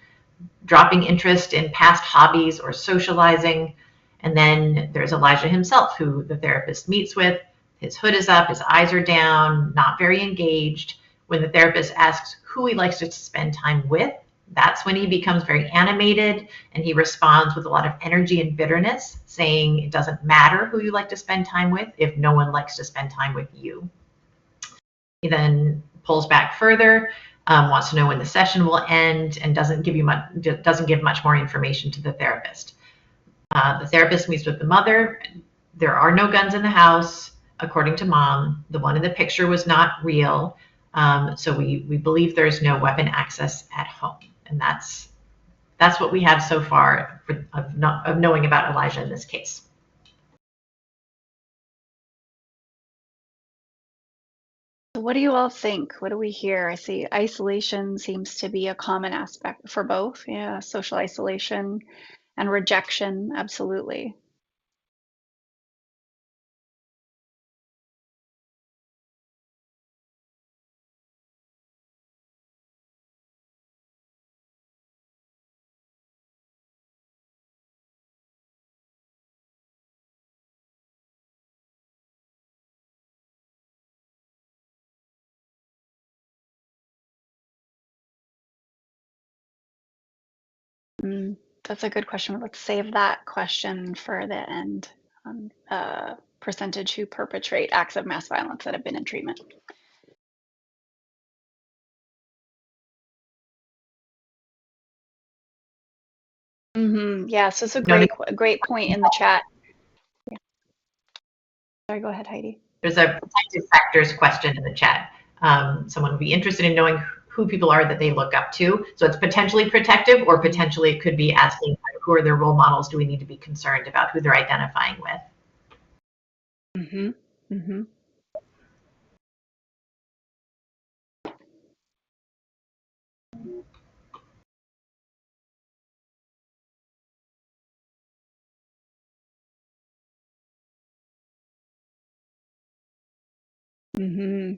dropping interest in past hobbies or socializing. And then there's Elijah himself, who the therapist meets with. His hood is up, his eyes are down, not very engaged. When the therapist asks who he likes to spend time with, that's when he becomes very animated, and he responds with a lot of energy and bitterness, saying it doesn't matter who you like to spend time with if no one likes to spend time with you. He then pulls back further, wants to know when the session will end, and doesn't give much more information to the therapist. The therapist meets with the mother. There are no guns in the house, according to mom. The one in the picture was not real. So we believe there's no weapon access at home. And that's what we have so far of knowing about Elijah in this case. So what do you all think? What do we hear? I see isolation seems to be a common aspect for both. Yeah, social isolation and rejection, absolutely. That's a good question. Let's save that question for the end. Percentage who perpetrate acts of mass violence that have been in treatment. Yeah, so it's a No, great point in the chat. Yeah. Sorry, go ahead, Heidi. there's a protective factors question in the chat. Someone would be interested in knowing who people are that they look up to. So it's potentially protective, or potentially it could be asking who are their role models. Do we need to be concerned about who they're identifying with? Mm-hmm. Mm-hmm. Mm-hmm.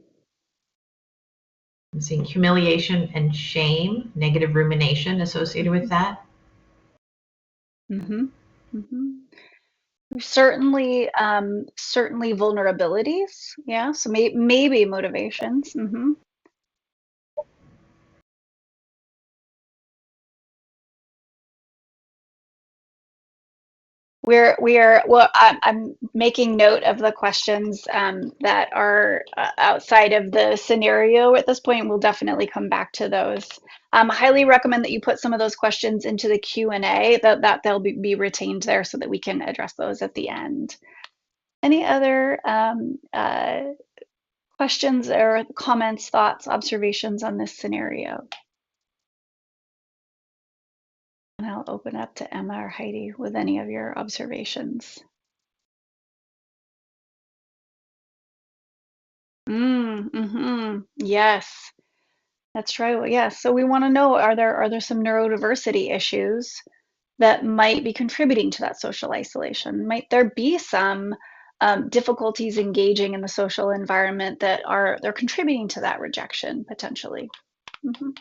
I'm seeing humiliation and shame, negative rumination associated with that. Mm-hmm. Mm-hmm. Certainly, certainly vulnerabilities. Yeah, so maybe motivations. Mm-hmm. Well, I'm making note of the questions that are outside of the scenario at this point. We'll definitely come back to those. Highly recommend that you put some of those questions into the Q&A, that they'll be retained there so that we can address those at the end. Any other questions or comments, thoughts, observations on this scenario? And I'll open up to Emma or Heidi with any of your observations. Yes, that's right. Well, yes. So we want to know, are there some neurodiversity issues that might be contributing to that social isolation? Might there be some difficulties engaging in the social environment that they're contributing to that rejection potentially? Mhm.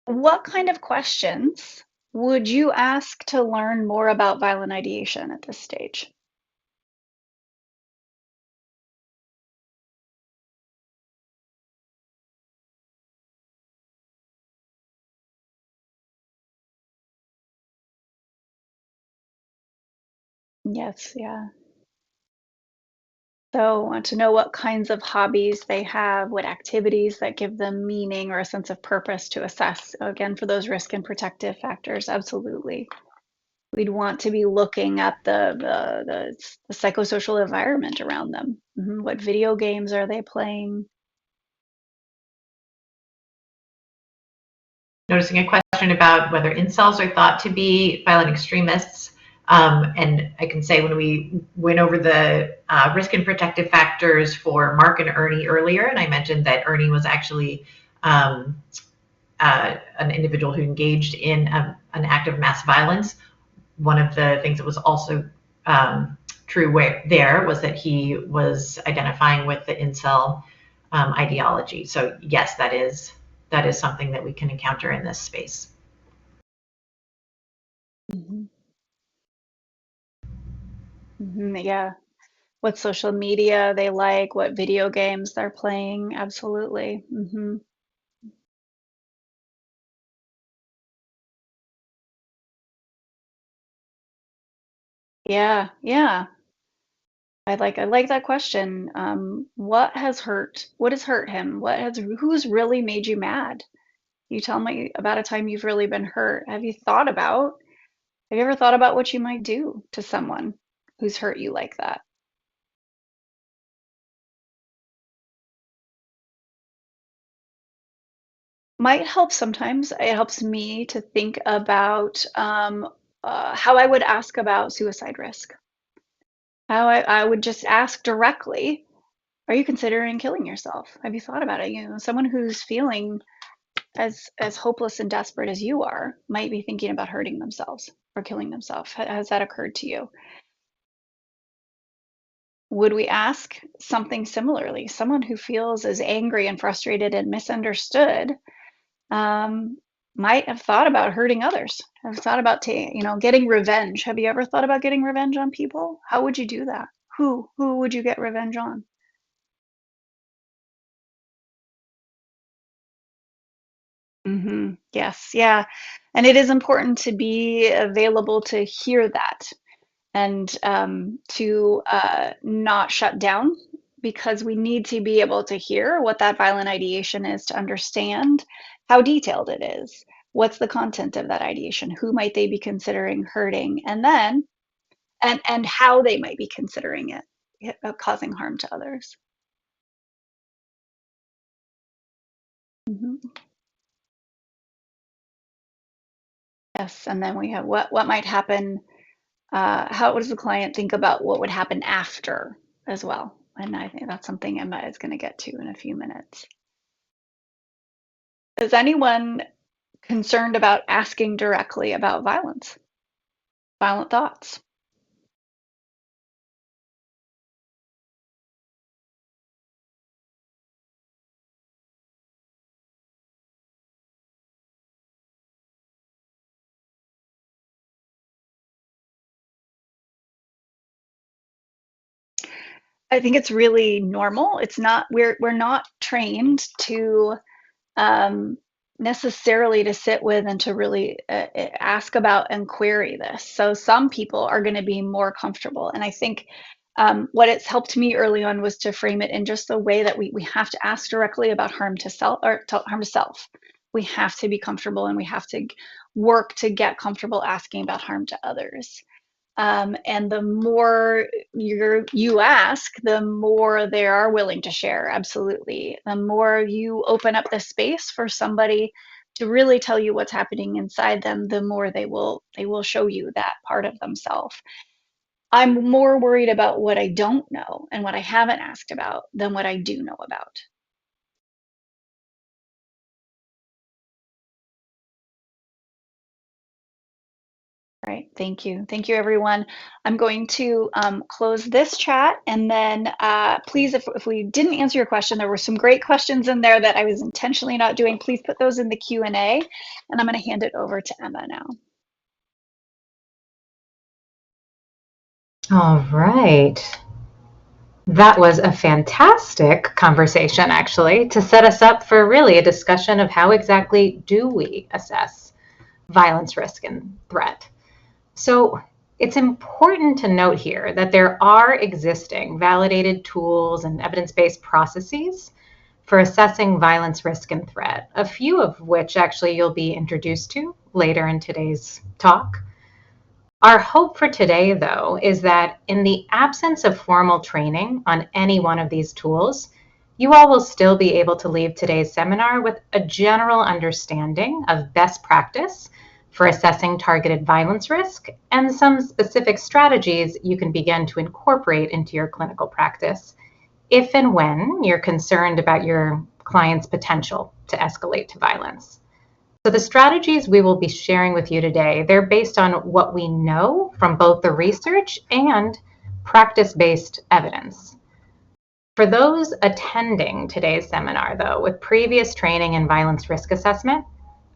What kind of questions would you ask to learn more about violent ideation at this stage? Yes, yeah. So, want to know what kinds of hobbies they have, what activities that give them meaning or a sense of purpose to assess, again, for those risk and protective factors. Absolutely. We'd want to be looking at the psychosocial environment around them. What video games are they playing? Noticing a question about whether incels are thought to be violent extremists. And I can say when we went over the risk and protective factors for Mark and Ernie earlier, and I mentioned that Ernie was actually an individual who engaged in an act of mass violence. One of the things that was also true there was that he was identifying with the incel ideology. So yes, that is something that we can encounter in this space. hmm yeah. What social media they like, what video games they're playing. Absolutely. Yeah, yeah. I like that question. What has hurt him? Who's really made you mad? You tell me about a time you've really been hurt. Have you ever thought about what you might do to someone who's hurt you like that? Might help sometimes. It helps me to think about how I would ask about suicide risk. How I would just ask directly, are you considering killing yourself? Have you thought about it? Someone who's feeling as hopeless and desperate as you are might be thinking about hurting themselves or killing themselves. Has that occurred to you? Would we ask something similarly? Someone who feels as angry and frustrated and misunderstood, um, might have thought about hurting others, have thought about getting revenge. Have you ever thought about getting revenge on people? How would you do that? Who would you get revenge on? Yes, yeah. And it is important to be available to hear that and to not shut down, because we need to be able to hear what that violent ideation is to understand how detailed it is. What's the content of that ideation? Who might they be considering hurting? And then, and how they might be considering it causing harm to others. Mhm. Yes, and then we have what might happen. How does the client think about what would happen after as well? And I think that's something Emma is going to get to in a few minutes. Is anyone concerned about asking directly about violence, violent thoughts? I think it's really normal. It's not we're not trained to um, necessarily to sit with and to really ask about and query this. So some people are going to be more comfortable. And I think what it's helped me early on was to frame it in just the way that we have to ask directly about harm to self, or harm to self. We have to be comfortable, and we have to work to get comfortable asking about harm to others. And the more you ask, the more they are willing to share. Absolutely. The more you open up the space for somebody to really tell you what's happening inside them, the more they will show you that part of themselves. I'm more worried about what I don't know and what I haven't asked about than what I do know about. Right. Thank you. Thank you, everyone. I'm going to close this chat, and then please, if we didn't answer your question, there were some great questions in there that I was intentionally not doing. Please put those in the Q&A, and I'm going to hand it over to Emma now. All right. That was a fantastic conversation, actually, to set us up for really a discussion of how exactly do we assess violence risk and threat. So it's important to note here that there are existing validated tools and evidence-based processes for assessing violence risk and threat, a few of which actually you'll be introduced to later in today's talk. Our hope for today, though, is that in the absence of formal training on any one of these tools, you all will still be able to leave today's seminar with a general understanding of best practice for assessing targeted violence risk and some specific strategies you can begin to incorporate into your clinical practice if and when you're concerned about your client's potential to escalate to violence. So the strategies we will be sharing with you today, they're based on what we know from both the research and practice-based evidence. For those attending today's seminar, though, with previous training in violence risk assessment,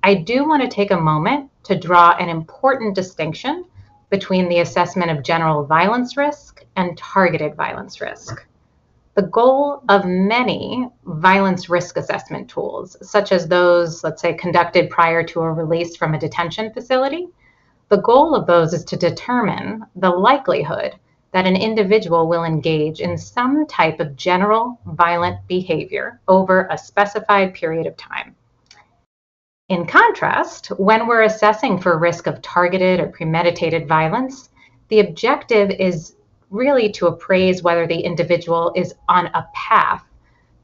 I do want to take a moment to draw an important distinction between the assessment of general violence risk and targeted violence risk. The goal of many violence risk assessment tools, such as those, let's say, conducted prior to a release from a detention facility, the goal of those is to determine the likelihood that an individual will engage in some type of general violent behavior over a specified period of time. In contrast, when we're assessing for risk of targeted or premeditated violence, the objective is really to appraise whether the individual is on a path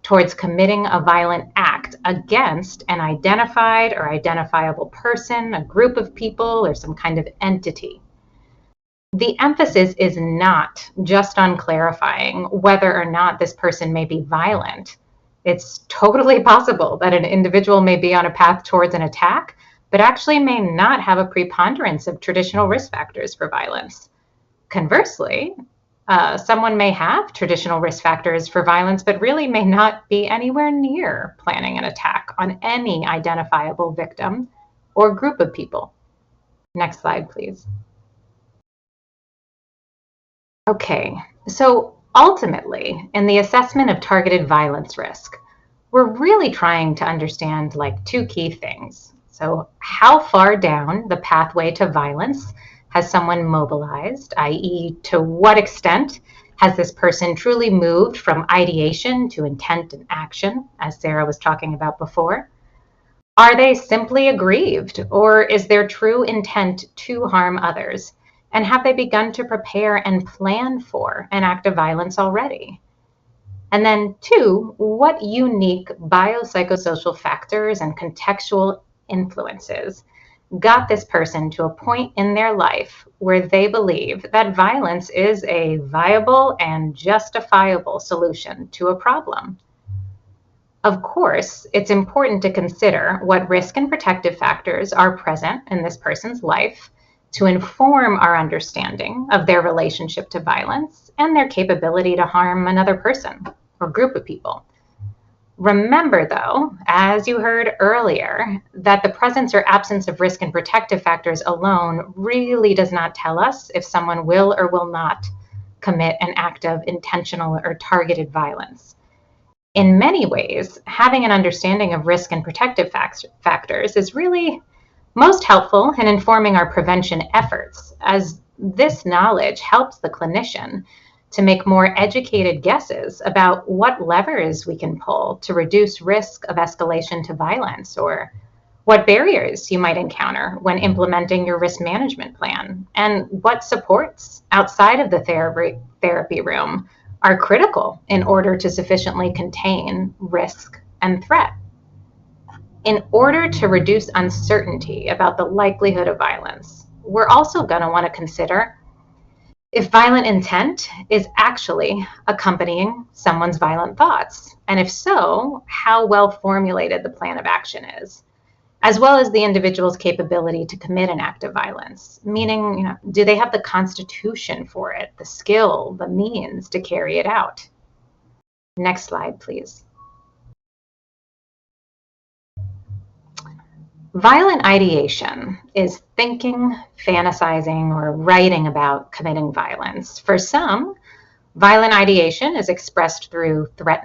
towards committing a violent act against an identified or identifiable person, a group of people, or some kind of entity. The emphasis is not just on clarifying whether or not this person may be violent. It's totally possible that an individual may be on a path towards an attack, but actually may not have a preponderance of traditional risk factors for violence. Conversely, someone may have traditional risk factors for violence, but really may not be anywhere near planning an attack on any identifiable victim or group of people. Next slide, please. Okay, so ultimately, in the assessment of targeted violence risk, we're really trying to understand like two key things. So how far down the pathway to violence has someone mobilized, i.e. to what extent has this person truly moved from ideation to intent and action, as Sarah was talking about before? Are they simply aggrieved, or is their true intent to harm others? And have they begun to prepare and plan for an act of violence already? And then two, what unique biopsychosocial factors and contextual influences got this person to a point in their life where they believe that violence is a viable and justifiable solution to a problem? Of course, it's important to consider what risk and protective factors are present in this person's life to inform our understanding of their relationship to violence and their capability to harm another person or group of people. Remember, though, as you heard earlier, that the presence or absence of risk and protective factors alone really does not tell us if someone will or will not commit an act of intentional or targeted violence. In many ways, having an understanding of risk and protective factors is really most helpful in informing our prevention efforts, as this knowledge helps the clinician to make more educated guesses about what levers we can pull to reduce risk of escalation to violence, or what barriers you might encounter when implementing your risk management plan, and what supports outside of the therapy room are critical in order to sufficiently contain risk and threat. In order to reduce uncertainty about the likelihood of violence, we're also going to want to consider if violent intent is actually accompanying someone's violent thoughts, and if so, how well formulated the plan of action is, as well as the individual's capability to commit an act of violence, meaning, do they have the constitution for it, the skill, the means to carry it out? Next slide, please. Violent ideation is thinking, fantasizing, or writing about committing violence. For some, violent ideation is expressed through threat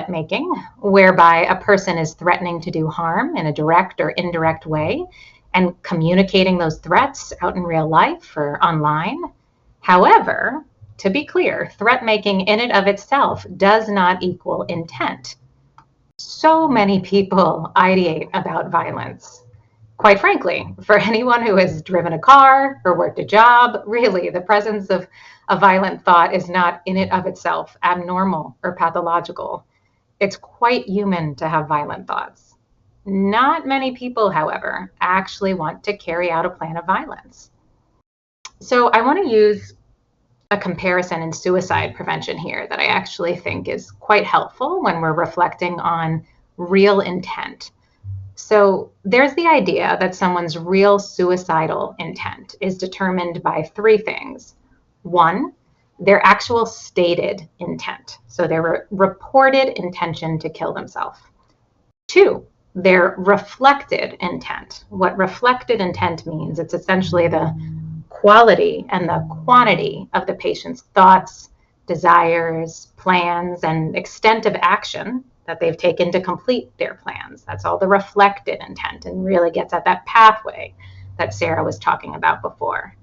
making, whereby a person is threatening to do harm in a direct or indirect way and communicating those threats out in real life or online. However, to be clear, threat making in and of itself does not equal intent. So many people ideate about violence. Quite frankly, for anyone who has driven a car or worked a job, really, the presence of a violent thought is not in and of itself abnormal or pathological. It's quite human to have violent thoughts. Not many people, however, actually want to carry out a plan of violence. So I want to use a comparison in suicide prevention here that I actually think is quite helpful when we're reflecting on real intent. So there's the idea that someone's real suicidal intent is determined by three things. One, their actual stated intent, so their reported intention to kill themselves. Two, their reflected intent. What reflected intent means, it's essentially the quality and the quantity of the patient's thoughts, desires, plans, and extent of action that they've taken to complete their plans. That's all the reflected intent, and really gets at that pathway that Sarah was talking about before.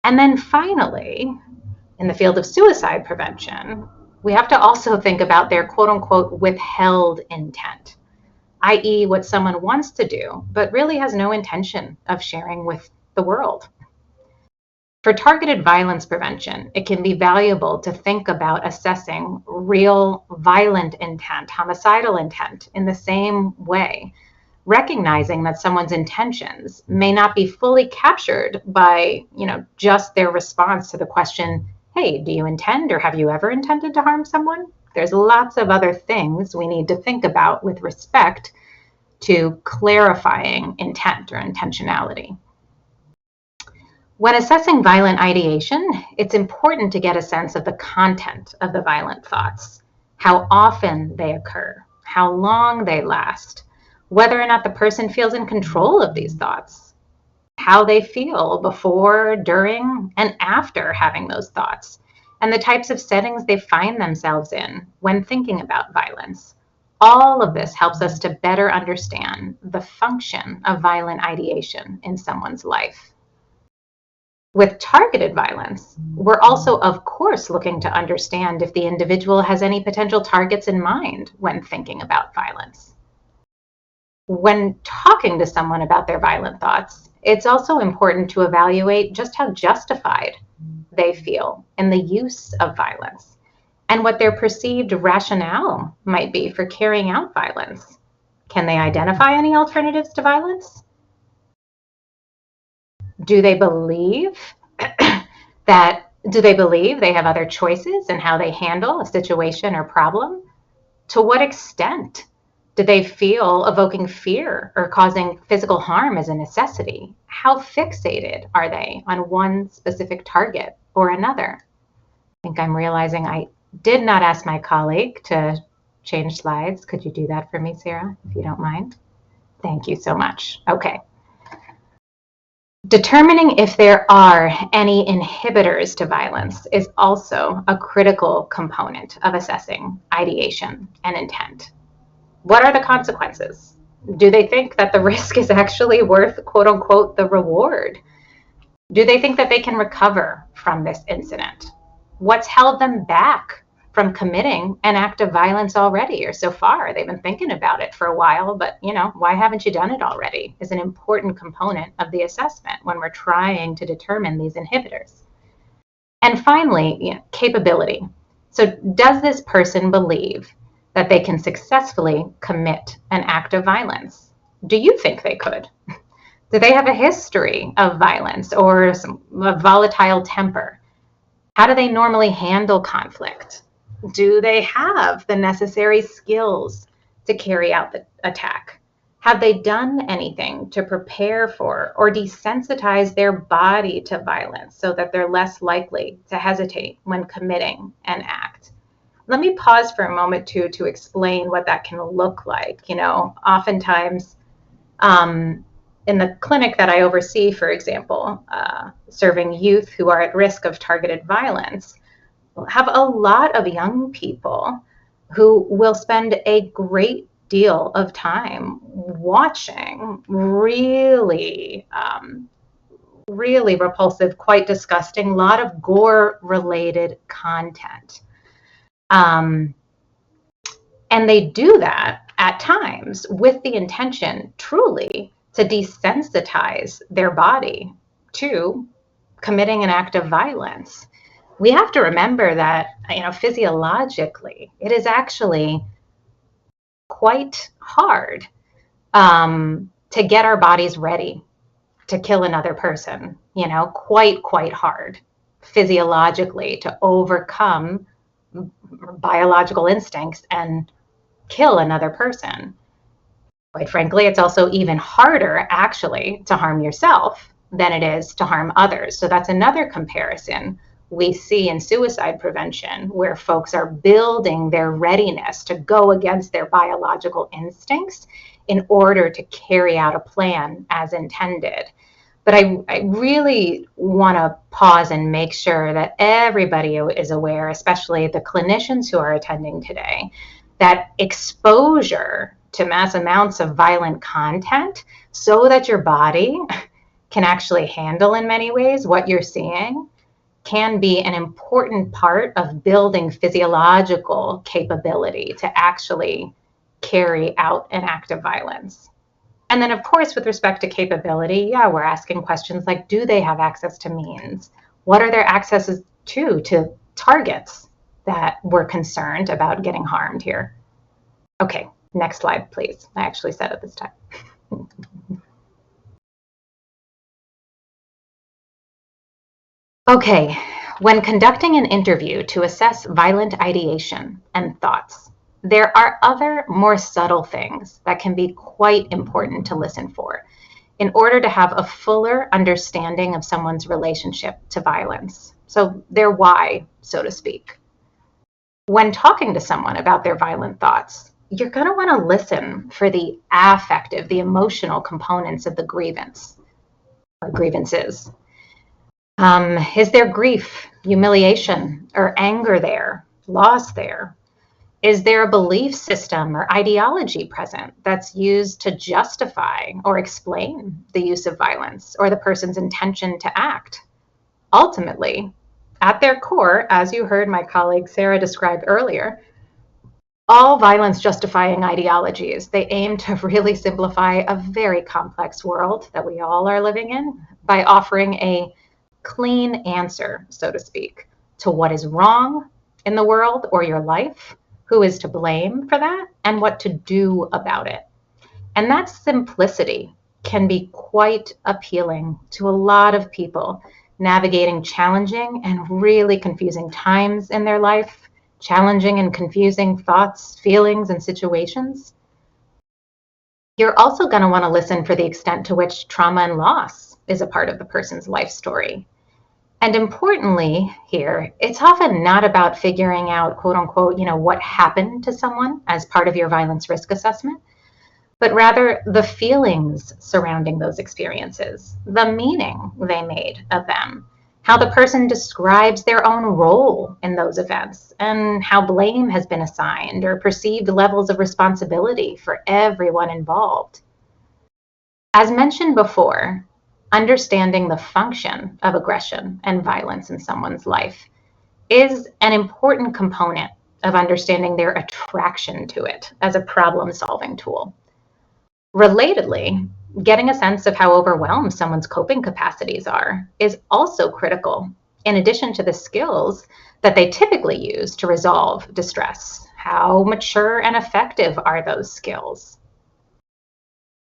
And then finally, in the field of suicide prevention, we have to also think about their quote unquote withheld intent, i.e. what someone wants to do, but really has no intention of sharing with the world. For targeted violence prevention, it can be valuable to think about assessing real violent intent, homicidal intent, in the same way, recognizing that someone's intentions may not be fully captured by, just their response to the question, hey, do you intend or have you ever intended to harm someone? There's lots of other things we need to think about with respect to clarifying intent or intentionality. When assessing violent ideation, it's important to get a sense of the content of the violent thoughts, how often they occur, how long they last, whether or not the person feels in control of these thoughts, how they feel before, during, and after having those thoughts, and the types of settings they find themselves in when thinking about violence. All of this helps us to better understand the function of violent ideation in someone's life. With targeted violence, we're also, of course, looking to understand if the individual has any potential targets in mind when thinking about violence. When talking to someone about their violent thoughts, it's also important to evaluate just how justified they feel in the use of violence and what their perceived rationale might be for carrying out violence. Can they identify any alternatives to violence? Do they believe they have other choices in how they handle a situation or problem? To what extent do they feel evoking fear or causing physical harm as a necessity? How fixated are they on one specific target or another? I think I'm realizing I did not ask my colleague to change slides. Could you do that for me, Sarah, if you don't mind? Thank you so much. Okay. Determining if there are any inhibitors to violence is also a critical component of assessing ideation and intent. What are the consequences? Do they think that the risk is actually worth, quote unquote, the reward? Do they think that they can recover from this incident? What's held them back from committing an act of violence already or so far? They've been thinking about it for a while, but why haven't you done it already is an important component of the assessment when we're trying to determine these inhibitors. And finally, capability. So does this person believe that they can successfully commit an act of violence? Do you think they could? Do they have a history of violence or a volatile temper? How do they normally handle conflict? Do they have the necessary skills to carry out the attack? Have they done anything to prepare for or desensitize their body to violence so that they're less likely to hesitate when committing an act? Let me pause for a moment to explain what that can look like. Oftentimes in the clinic that I oversee, for example, serving youth who are at risk of targeted violence, we'll have a lot of young people who will spend a great deal of time watching really repulsive, quite disgusting, a lot of gore-related content. And they do that at times with the intention truly to desensitize their body to committing an act of violence. We have to remember that, physiologically, it is actually quite hard to get our bodies ready to kill another person, quite hard physiologically to overcome biological instincts and kill another person. Quite frankly, it's also even harder actually to harm yourself than it is to harm others. So that's another comparison we see in suicide prevention, where folks are building their readiness to go against their biological instincts in order to carry out a plan as intended. But I really want to pause and make sure that everybody is aware, especially the clinicians who are attending today, that exposure to mass amounts of violent content so that your body can actually handle in many ways what you're seeing can be an important part of building physiological capability to actually carry out an act of violence. And then, of course, with respect to capability, we're asking questions like, do they have access to means? What are their accesses to targets that we're concerned about getting harmed here? Okay, next slide, please. I actually said it this time. Okay, when conducting an interview to assess violent ideation and thoughts, there are other more subtle things that can be quite important to listen for in order to have a fuller understanding of someone's relationship to violence. So their why, so to speak. When talking to someone about their violent thoughts, you're going to want to listen for the affective, the emotional components of the grievance or grievances. Is there grief, humiliation, or anger there, loss there? Is there a belief system or ideology present that's used to justify or explain the use of violence or the person's intention to act? Ultimately, at their core, as you heard my colleague Sarah describe earlier, all violence justifying ideologies, they aim to really simplify a very complex world that we all are living in by offering a clean answer, so to speak, to what is wrong in the world or your life, who is to blame for that, and what to do about it. And that simplicity can be quite appealing to a lot of people navigating challenging and really confusing times in their life, challenging and confusing thoughts, feelings, and situations. You're also going to want to listen for the extent to which trauma and loss is a part of the person's life story. And importantly here, it's often not about figuring out, quote unquote, what happened to someone as part of your violence risk assessment, but rather the feelings surrounding those experiences, the meaning they made of them, how the person describes their own role in those events, and how blame has been assigned or perceived levels of responsibility for everyone involved. As mentioned before, understanding the function of aggression and violence in someone's life is an important component of understanding their attraction to it as a problem-solving tool. Relatedly, getting a sense of how overwhelmed someone's coping capacities are is also critical, in addition to the skills that they typically use to resolve distress. How mature and effective are those skills?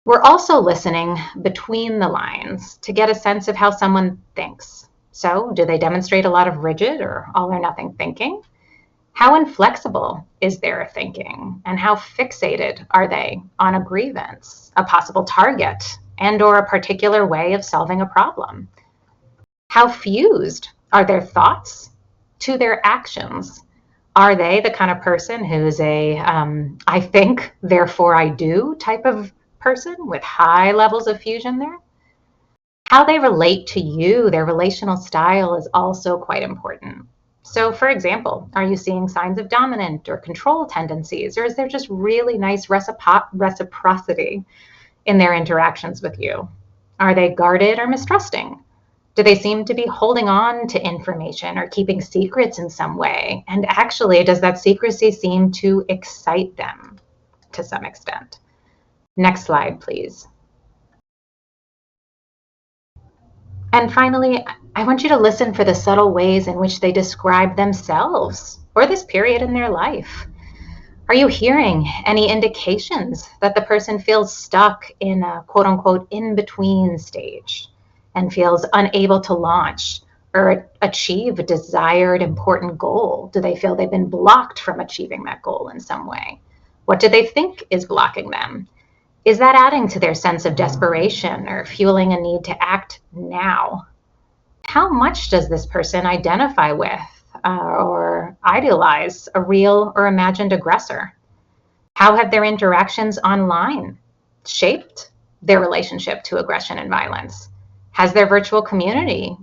We're also listening between the lines to get a sense of how someone thinks. So, do they demonstrate a lot of rigid or all or nothing thinking? How inflexible is their thinking, and how fixated are they on a grievance, a possible target, and or a particular way of solving a problem? How fused are their thoughts to their actions? Are they the kind of person who's a I think, therefore I do type of person with high levels of fusion there? How they relate to you, their relational style, is also quite important. So, for example, are you seeing signs of dominant or control tendencies, or is there just really nice reciprocity in their interactions with you? Are they guarded or mistrusting? Do they seem to be holding on to information or keeping secrets in some way? And actually, does that secrecy seem to excite them to some extent? Next slide, please. And finally, I want you to listen for the subtle ways in which they describe themselves or this period in their life. Are you hearing any indications that the person feels stuck in a quote unquote in-between stage and feels unable to launch or achieve a desired important goal? Do they feel they've been blocked from achieving that goal in some way? What do they think is blocking them? Is that adding to their sense of desperation or fueling a need to act now? How much does this person identify with or idealize a real or imagined aggressor? How have their interactions online shaped their relationship to aggression and violence? Has their virtual community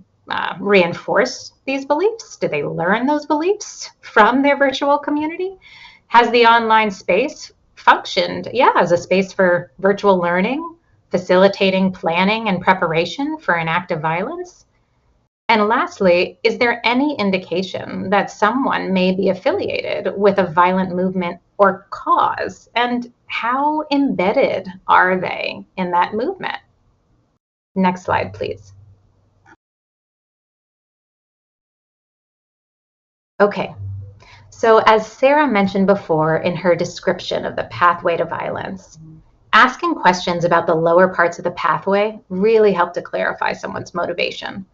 reinforced these beliefs? Do they learn those beliefs from their virtual community? Has the online space functioned, as a space for virtual learning, facilitating planning and preparation for an act of violence? And lastly, is there any indication that someone may be affiliated with a violent movement or cause? And how embedded are they in that movement? Next slide, please. Okay, so as Sarah mentioned before in her description of the pathway to violence, asking questions about the lower parts of the pathway really help to clarify someone's motivation.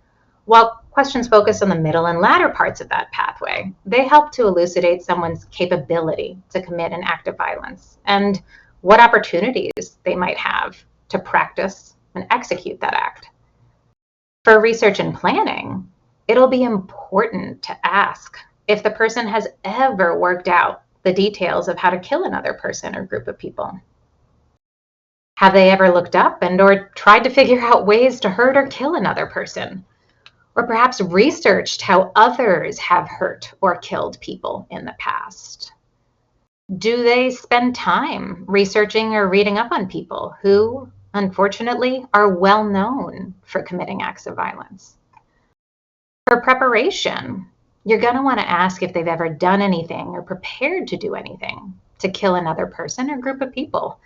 While questions focus on the middle and latter parts of that pathway, they help to elucidate someone's capability to commit an act of violence and what opportunities they might have to practice and execute that act. For research and planning, it'll be important to ask if the person has ever worked out the details of how to kill another person or group of people? Have they ever looked up and or tried to figure out ways to hurt or kill another person? Or perhaps researched how others have hurt or killed people in the past? Do they spend time researching or reading up on people who, unfortunately, are well known for committing acts of violence? For preparation, you're going to want to ask if they've ever done anything or prepared to do anything to kill another person or group of people.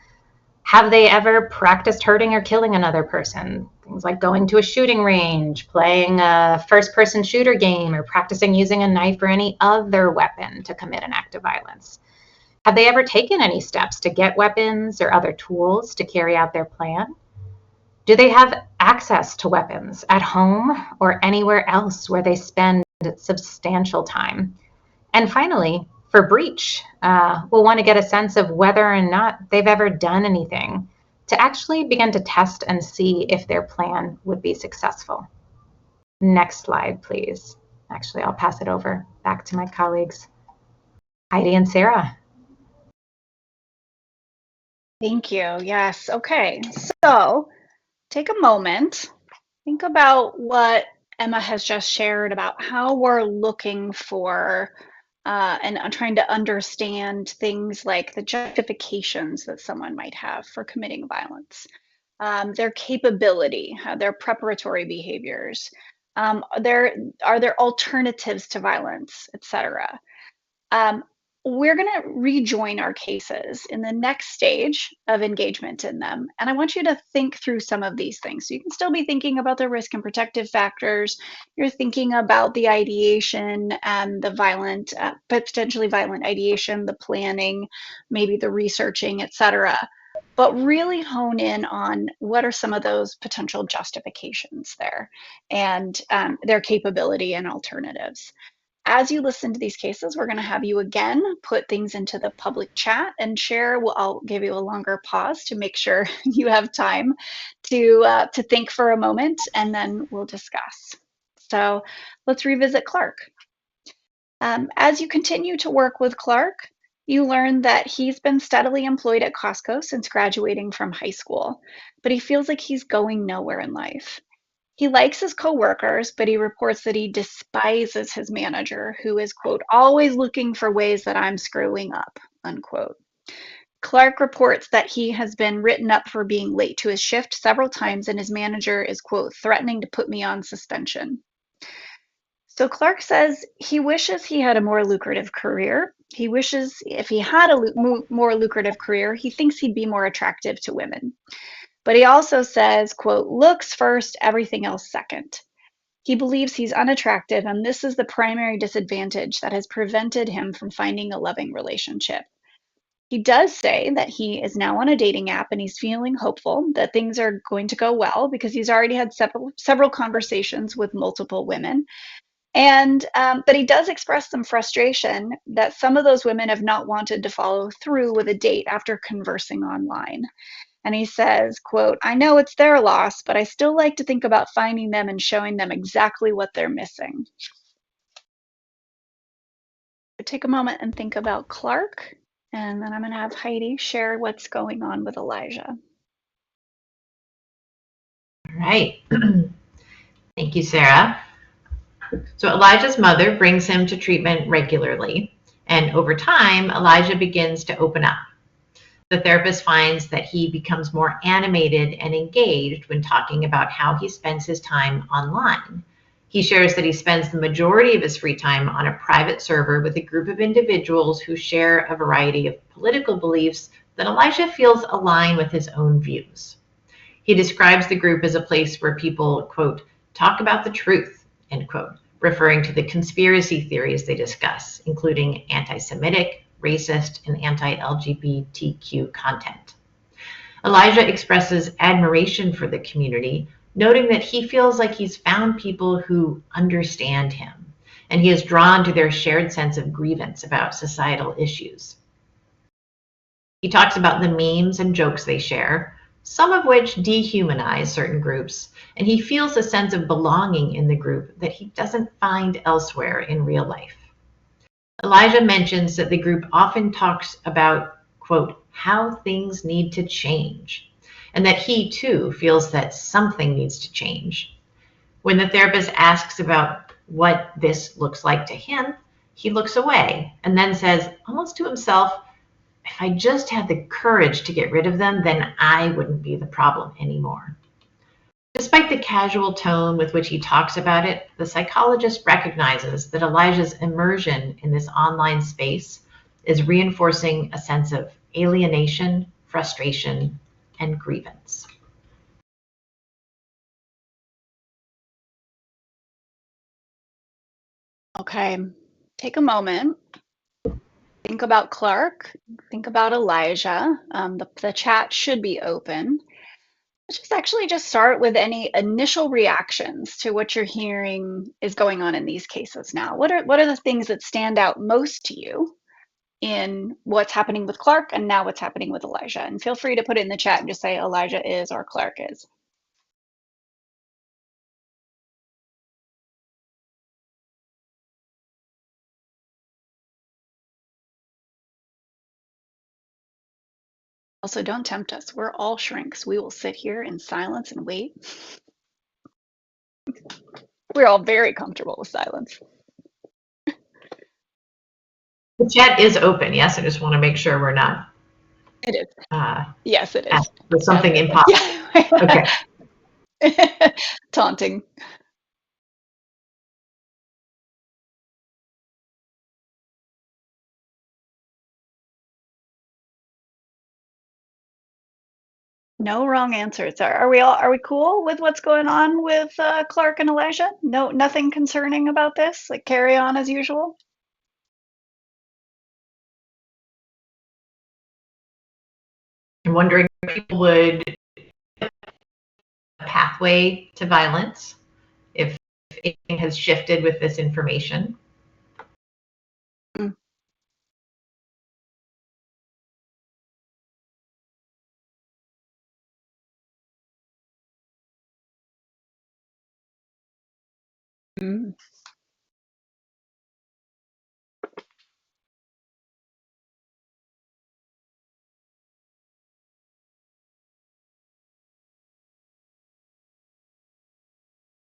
Have they ever practiced hurting or killing another person? Things like going to a shooting range, playing a first-person shooter game, or practicing using a knife or any other weapon to commit an act of violence. Have they ever taken any steps to get weapons or other tools to carry out their plan? Do they have access to weapons at home or anywhere else where they spend substantial time? And finally, for breach, we'll want to get a sense of whether or not they've ever done anything to actually begin to test and see if their plan would be successful. Next slide, please. Actually, I'll pass it over back to my colleagues, Heidi and Sarah. Thank you. Yes. Okay. So take a moment, think about what Emma has just shared about how we're looking for and trying to understand things like the justifications that someone might have for committing violence, their capability, their preparatory behaviors, are there alternatives to violence, etc. Um, we're going to rejoin our cases in the next stage of engagement in them. And I want you to think through some of these things. So you can still be thinking about the risk and protective factors. You're thinking about the ideation and the violent, potentially violent ideation, the planning, maybe the researching, etc. But really hone in on what are some of those potential justifications there and their capability and alternatives. As you listen to these cases, we're going to have you again put things into the public chat and share. I'll give you a longer pause to make sure you have time to think for a moment, and then we'll discuss. So let's revisit Clark. As you continue to work with Clark, you learn that he's been steadily employed at Costco since graduating from high school, but he feels like he's going nowhere in life. He likes his coworkers, but he reports that he despises his manager, who is, quote, always looking for ways that I'm screwing up, unquote. Clark reports that he has been written up for being late to his shift several times, and his manager is, quote, threatening to put me on suspension. So Clark says he wishes he had a more lucrative career. He wishes if he had a more lucrative career, he thinks he'd be more attractive to women. But he also says, quote, looks first, everything else second. He believes he's unattractive, and this is the primary disadvantage that has prevented him from finding a loving relationship. He does say that he is now on a dating app and he's feeling hopeful that things are going to go well because he's already had several conversations with multiple women. And but he does express some frustration that some of those women have not wanted to follow through with a date after conversing online. And he says, quote, I know it's their loss, but I still like to think about finding them and showing them exactly what they're missing. Take a moment and think about Clark, and then I'm going to have Heidi share what's going on with Elijah. All right. Thank you, Sarah. So Elijah's mother brings him to treatment regularly, and over time, Elijah begins to open up. The therapist finds that he becomes more animated and engaged when talking about how he spends his time online. He shares that he spends the majority of his free time on a private server with a group of individuals who share a variety of political beliefs that Elijah feels align with his own views. He describes the group as a place where people, quote, talk about the truth, end quote, referring to the conspiracy theories they discuss, including anti-Semitic, racist, and anti-LGBTQ content. Elijah expresses admiration for the community, noting that he feels like he's found people who understand him, and he is drawn to their shared sense of grievance about societal issues. He talks about the memes and jokes they share, some of which dehumanize certain groups, and he feels a sense of belonging in the group that he doesn't find elsewhere in real life. Elijah mentions that the group often talks about, quote, how things need to change, and that he too feels that something needs to change. When the therapist asks about what this looks like to him, he looks away and then says, almost to himself, if I just had the courage to get rid of them, then I wouldn't be the problem anymore. Despite the casual tone with which he talks about it, the psychologist recognizes that Elijah's immersion in this online space is reinforcing a sense of alienation, frustration, and grievance. Okay, take a moment. Think about Clark. Think about Elijah. The chat should be open. Let's just start with any initial reactions to what you're hearing is going on in these cases now. What are the things that stand out most to you in what's happening with Clark and now what's happening with Elijah? And feel free to put it in the chat and just say Elijah is or Clark is. Also, don't tempt us. We're all shrinks. We will sit here in silence and wait. We're all very comfortable with silence. The chat is open, yes? I just want to make sure we're not. It is. Yes, it is. With something impossible. Yeah. Okay. Taunting. No wrong answers. Are we cool with what's going on with Clark and Elijah? No, nothing concerning about this? Like carry on as usual? I'm wondering if people would a pathway to violence if anything has shifted with this information. Mm.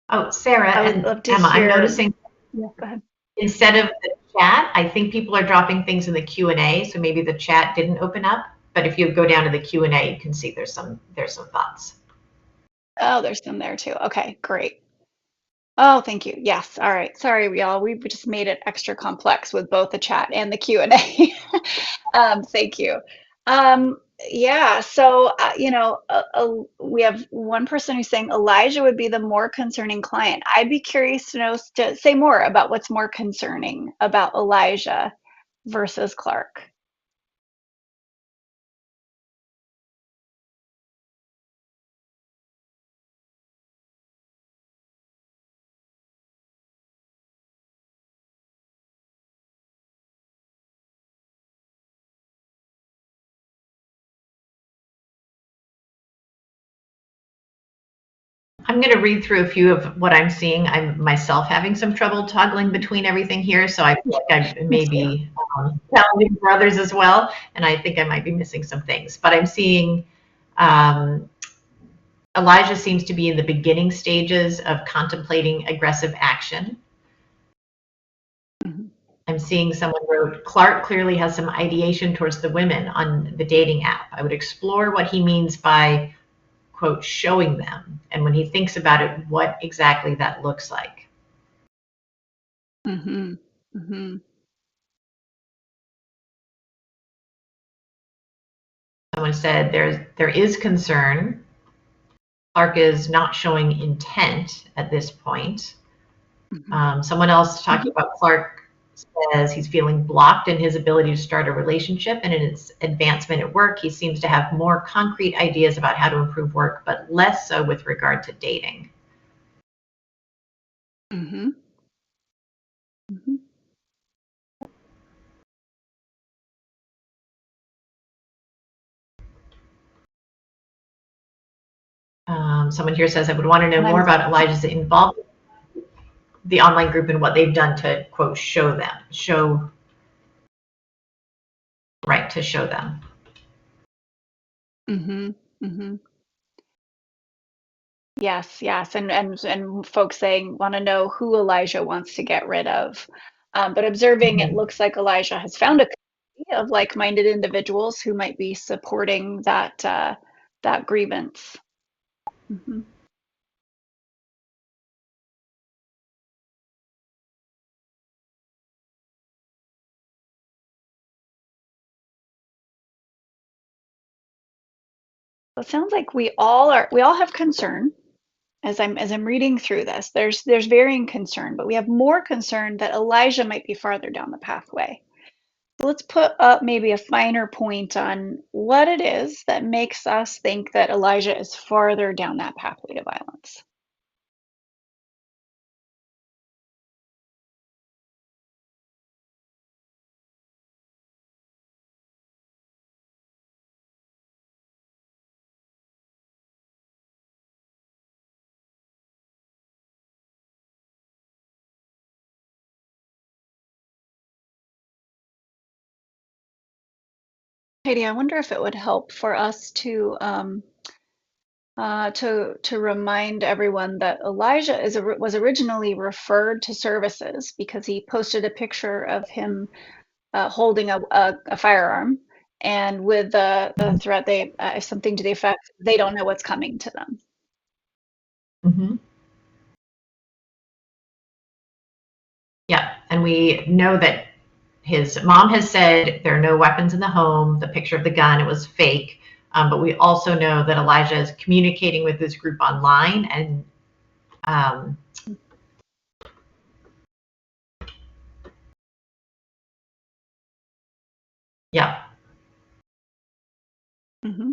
Oh, Sarah and Emma, I'm noticing Yeah, go ahead. instead of the chat, I think people are dropping things in the Q&A, so maybe the chat didn't open up. But if you go down to the Q&A, you can see there's some thoughts. Oh, there's some there too. Okay, great. Oh, thank you. Yes. All right. Sorry, y'all. We just made it extra complex with both the chat and the Q&A. Thank you. Yeah. So, we have one person who's saying Elijah would be the more concerning client. I'd be curious to know to say more about what's more concerning about Elijah versus Clark. I'm going to read through a few of what I'm seeing. I'm myself having some trouble toggling between everything here, so I feel like I may be challenging for others as well, and I think I might be missing some things. But I'm seeing Elijah seems to be in the beginning stages of contemplating aggressive action. Mm-hmm. I'm seeing someone wrote, Clark clearly has some ideation towards the women on the dating app. I would explore what he means by, quote, showing them. And when he thinks about it, what exactly that looks like. Mm-hmm. Mm-hmm. Someone said there is concern. Clark is not showing intent at this point. Mm-hmm. Someone else talking about Clark says he's feeling blocked in his ability to start a relationship, and in his advancement at work, he seems to have more concrete ideas about how to improve work, but less so with regard to dating. Mm-hmm. Mm-hmm. Someone here says, I would want to know more about Elijah's involvement in the online group and what they've done to, quote, show right, to show them. Mm-hmm. Mm-hmm. Yes, yes, and folks saying want to know who Elijah wants to get rid of. But observing, it Mhm. looks like Elijah has found a community of like-minded individuals who might be supporting that grievance. Hmm. So it sounds like we all have concern as I'm reading through this. There's varying concern, but we have more concern that Elijah might be farther down the pathway. So let's put up maybe a finer point on what it is that makes us think that Elijah is farther down that pathway to violence. Katie, I wonder if it would help for us to remind everyone that Elijah was originally referred to services because he posted a picture of him holding a firearm, and with the threat, they something to the effect, they don't know what's coming to them. Mhm. Yeah, and we know that his mom has said there are no weapons in the home. The picture of the gun, it was fake. But we also know that Elijah is communicating with this group online, and um, yeah. Hmm.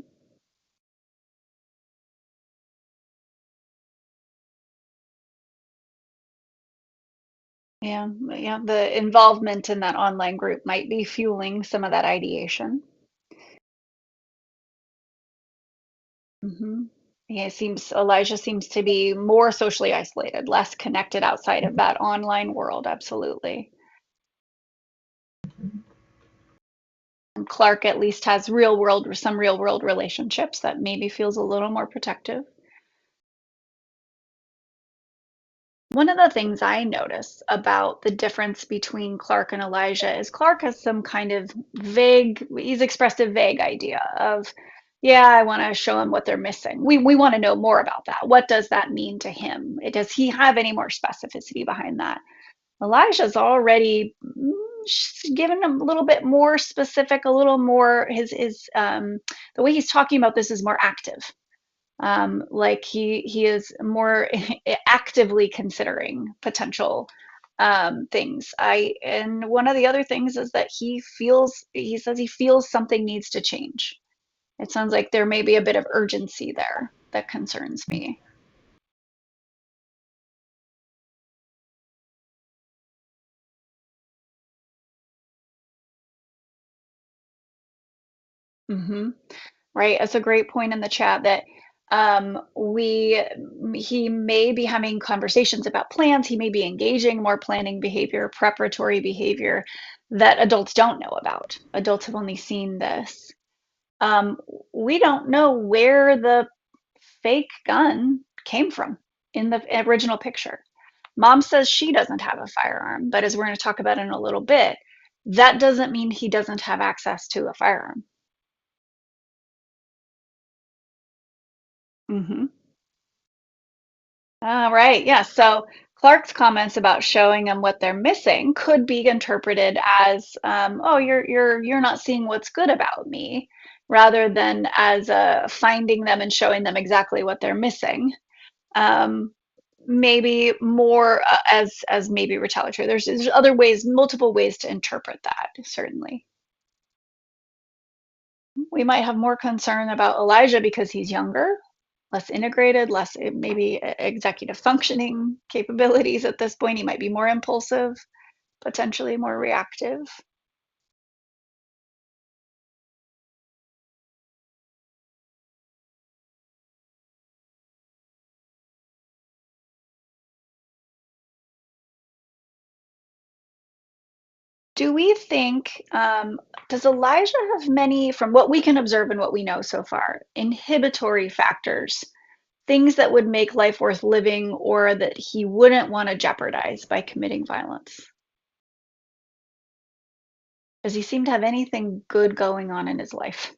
Yeah, yeah, the involvement in that online group might be fueling some of that ideation. Hmm. Yeah, it seems Elijah seems to be more socially isolated, less connected outside of that online world. Absolutely. And Clark at least has some real world relationships that maybe feels a little more protective. One of the things I notice about the difference between Clark and Elijah is Clark has some kind of he's expressed a vague idea of, yeah, I want to show him what they're missing. We want to know more about that. What does that mean to him? Does he have any more specificity behind that? Elijah's already given him a little bit more specific, a little more the way he's talking about this is more active. Like he is more actively considering potential things. And one of the other things is that he says he feels something needs to change. It sounds like there may be a bit of urgency there that concerns me. Hmm. Right, that's a great point in the chat that we he may be having conversations about plans. He may be engaging more planning behavior, preparatory behavior that adults don't know about. Adults have only seen this. Um, we don't know where the fake gun came from in the original picture. Mom says she doesn't have a firearm, but as we're going to talk about in a little bit, that doesn't mean he doesn't have access to a firearm. Hmm. Right. Yeah. So Clark's comments about showing them what they're missing could be interpreted as, "Oh, you're not seeing what's good about me," rather than as finding them and showing them exactly what they're missing. Um, Maybe more as maybe retaliatory. There's other ways, multiple ways to interpret that. Certainly, we might have more concern about Elijah because he's younger, less integrated, less maybe executive functioning capabilities at this point. He might be more impulsive, potentially more reactive. Do we think, does Elijah have many, from what we can observe and what we know so far, inhibitory factors, things that would make life worth living or that he wouldn't want to jeopardize by committing violence? Does he seem to have anything good going on in his life?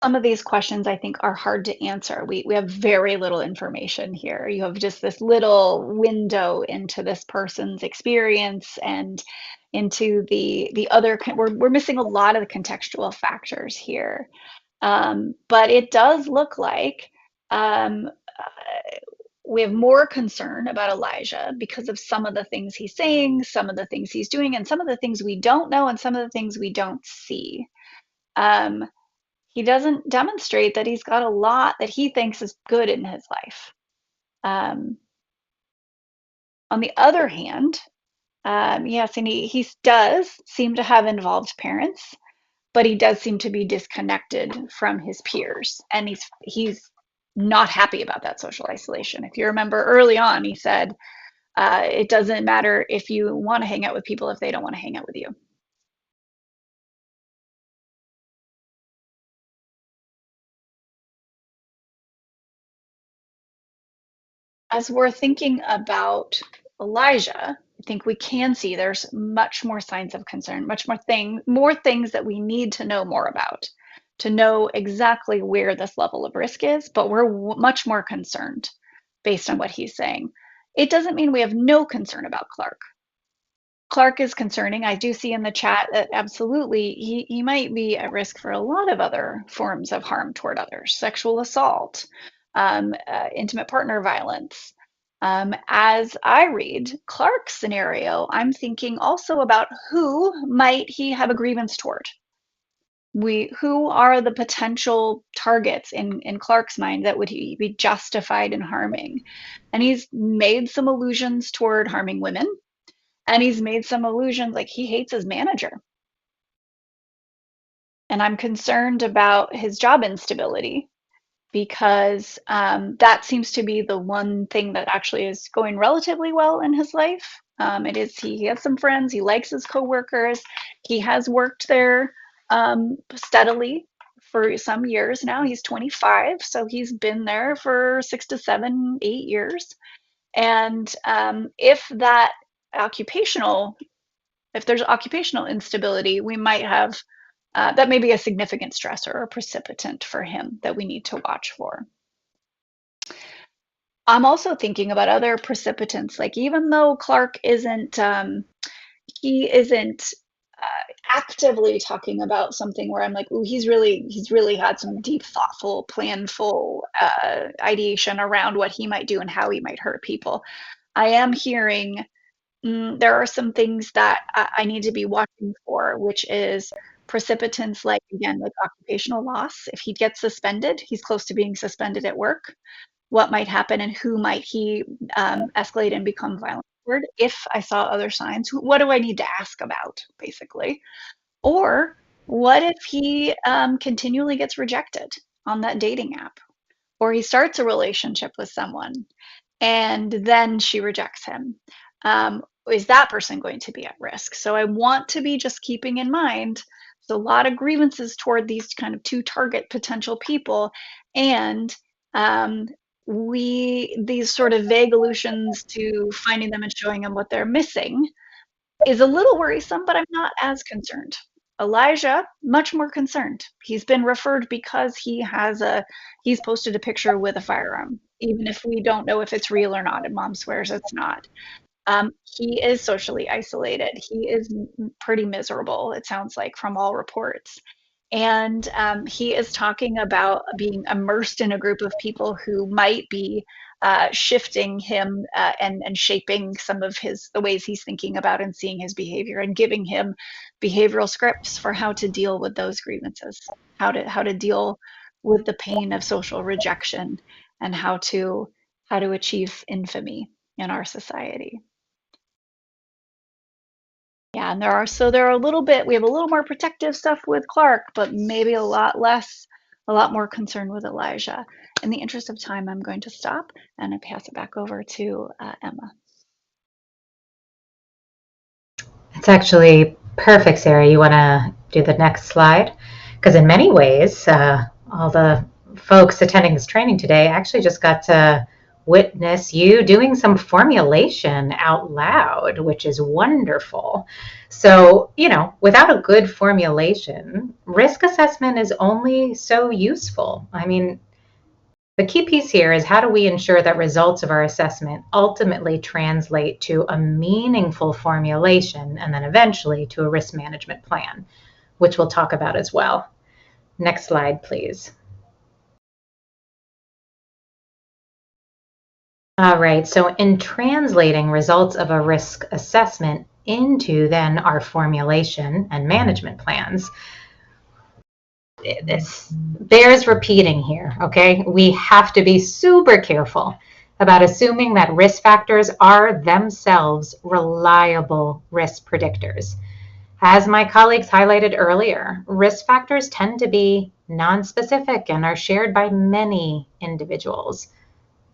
Some of these questions I think are hard to answer. We have very little information here. You have just this little window into this person's experience and into the other. We're missing a lot of the contextual factors here. But it does look like we have more concern about Elijah because of some of the things he's saying, some of the things he's doing, and some of the things we don't know, and some of the things we don't see. Um, he doesn't demonstrate that he's got a lot that he thinks is good in his life. Um, on the other hand, yes, and he does seem to have involved parents, but he does seem to be disconnected from his peers, and he's not happy about that social isolation. If you remember early on, he said, it doesn't matter if you want to hang out with people if they don't want to hang out with you. As we're thinking about Elijah, I think we can see there's much more signs of concern, more things that we need to know more about to know exactly where this level of risk is, but we're much more concerned based on what he's saying. It doesn't mean we have no concern about Clark. Clark is concerning. I do see in the chat that absolutely he might be at risk for a lot of other forms of harm toward others, sexual assault, intimate partner violence. As I read Clark's scenario, I'm thinking also about who might he have a grievance toward. Who are the potential targets in Clark's mind that would he be justified in harming? And he's made some allusions toward harming women, and he's made some allusions like he hates his manager. And I'm concerned about his job instability because that seems to be the one thing that actually is going relatively well in his life. It is he has some friends, he likes his coworkers, he has worked there steadily for some years now. He's 25, so he's been there for 6 to 7, 8 years. And occupational if there's occupational instability, we might have that may be a significant stressor or precipitant for him that we need to watch for. I'm also thinking about other precipitants, like even though Clark isn't, he isn't actively talking about something where I'm like, oh, he's really had some deep, thoughtful, planful ideation around what he might do and how he might hurt people. I am hearing there are some things that I need to be watching for, which is precipitants like, again, like occupational loss. If he gets suspended, he's close to being suspended at work. What might happen and who might he escalate and become violent toward? If I saw other signs, what do I need to ask about, basically? Or what if he continually gets rejected on that dating app? Or he starts a relationship with someone and then she rejects him. Is that person going to be at risk? So I want to be just keeping in mind there's a lot of grievances toward these kind of two target potential people, and these sort of vague allusions to finding them and showing them what they're missing is a little worrisome, but I'm not as concerned. Elijah, much more concerned. He's been referred because he's posted a picture with a firearm, even if we don't know if it's real or not, and mom swears it's not. He is socially isolated. He is pretty miserable, it sounds like, from all reports. And he is talking about being immersed in a group of people who might be shifting him and shaping some of the ways he's thinking about and seeing his behavior, and giving him behavioral scripts for how to deal with those grievances, how to deal with the pain of social rejection, and how to achieve infamy in our society. Yeah, and there are we have a little more protective stuff with Clark, but maybe a lot more concern with Elijah. In the interest of time, I'm going to stop and I pass it back over to Emma. It's actually perfect, Sarah. You want to do the next slide? Because in many ways, all the folks attending this training today actually just got to witness you doing some formulation out loud, which is wonderful. So, without a good formulation, risk assessment is only so useful. I mean, the key piece here is, how do we ensure that results of our assessment ultimately translate to a meaningful formulation and then eventually to a risk management plan, which we'll talk about as well. Next slide, please. All right, so in translating results of a risk assessment into then our formulation and management plans, this bears repeating here, okay? We have to be super careful about assuming that risk factors are themselves reliable risk predictors. As my colleagues highlighted earlier, risk factors tend to be nonspecific and are shared by many individuals.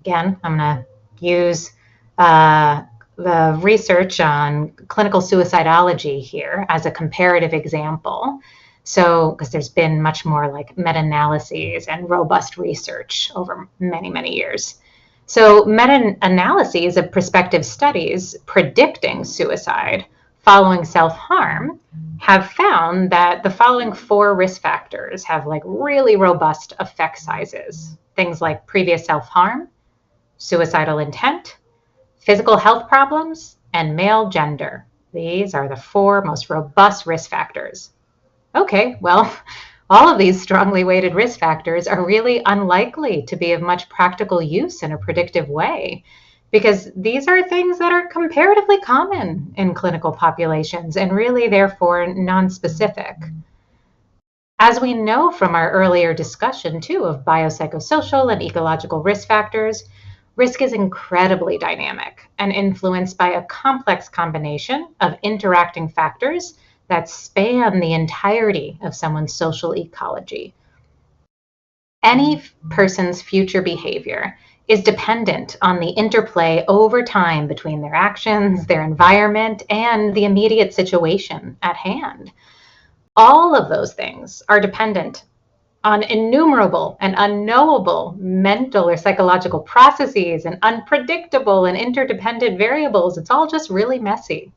Again, I'm going to use the research on clinical suicidology here as a comparative example. So, because there's been much more like meta-analyses and robust research over many, many years. So meta-analyses of prospective studies predicting suicide following self-harm have found that the following 4 risk factors have like really robust effect sizes. Things like previous self-harm, suicidal intent, physical health problems, and male gender. These are the 4 most robust risk factors. Okay, well, all of these strongly weighted risk factors are really unlikely to be of much practical use in a predictive way, because these are things that are comparatively common in clinical populations and really therefore nonspecific. As we know from our earlier discussion too of biopsychosocial and ecological risk factors, risk is incredibly dynamic and influenced by a complex combination of interacting factors that span the entirety of someone's social ecology. Any person's future behavior is dependent on the interplay over time between their actions, their environment, and the immediate situation at hand. All of those things are dependent on innumerable and unknowable mental or psychological processes and unpredictable and interdependent variables. It's all just really messy.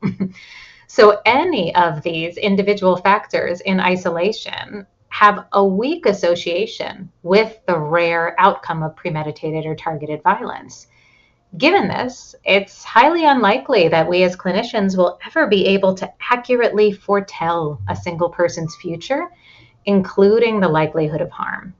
So any of these individual factors in isolation have a weak association with the rare outcome of premeditated or targeted violence. Given this, it's highly unlikely that we as clinicians will ever be able to accurately foretell a single person's future, including the likelihood of harm.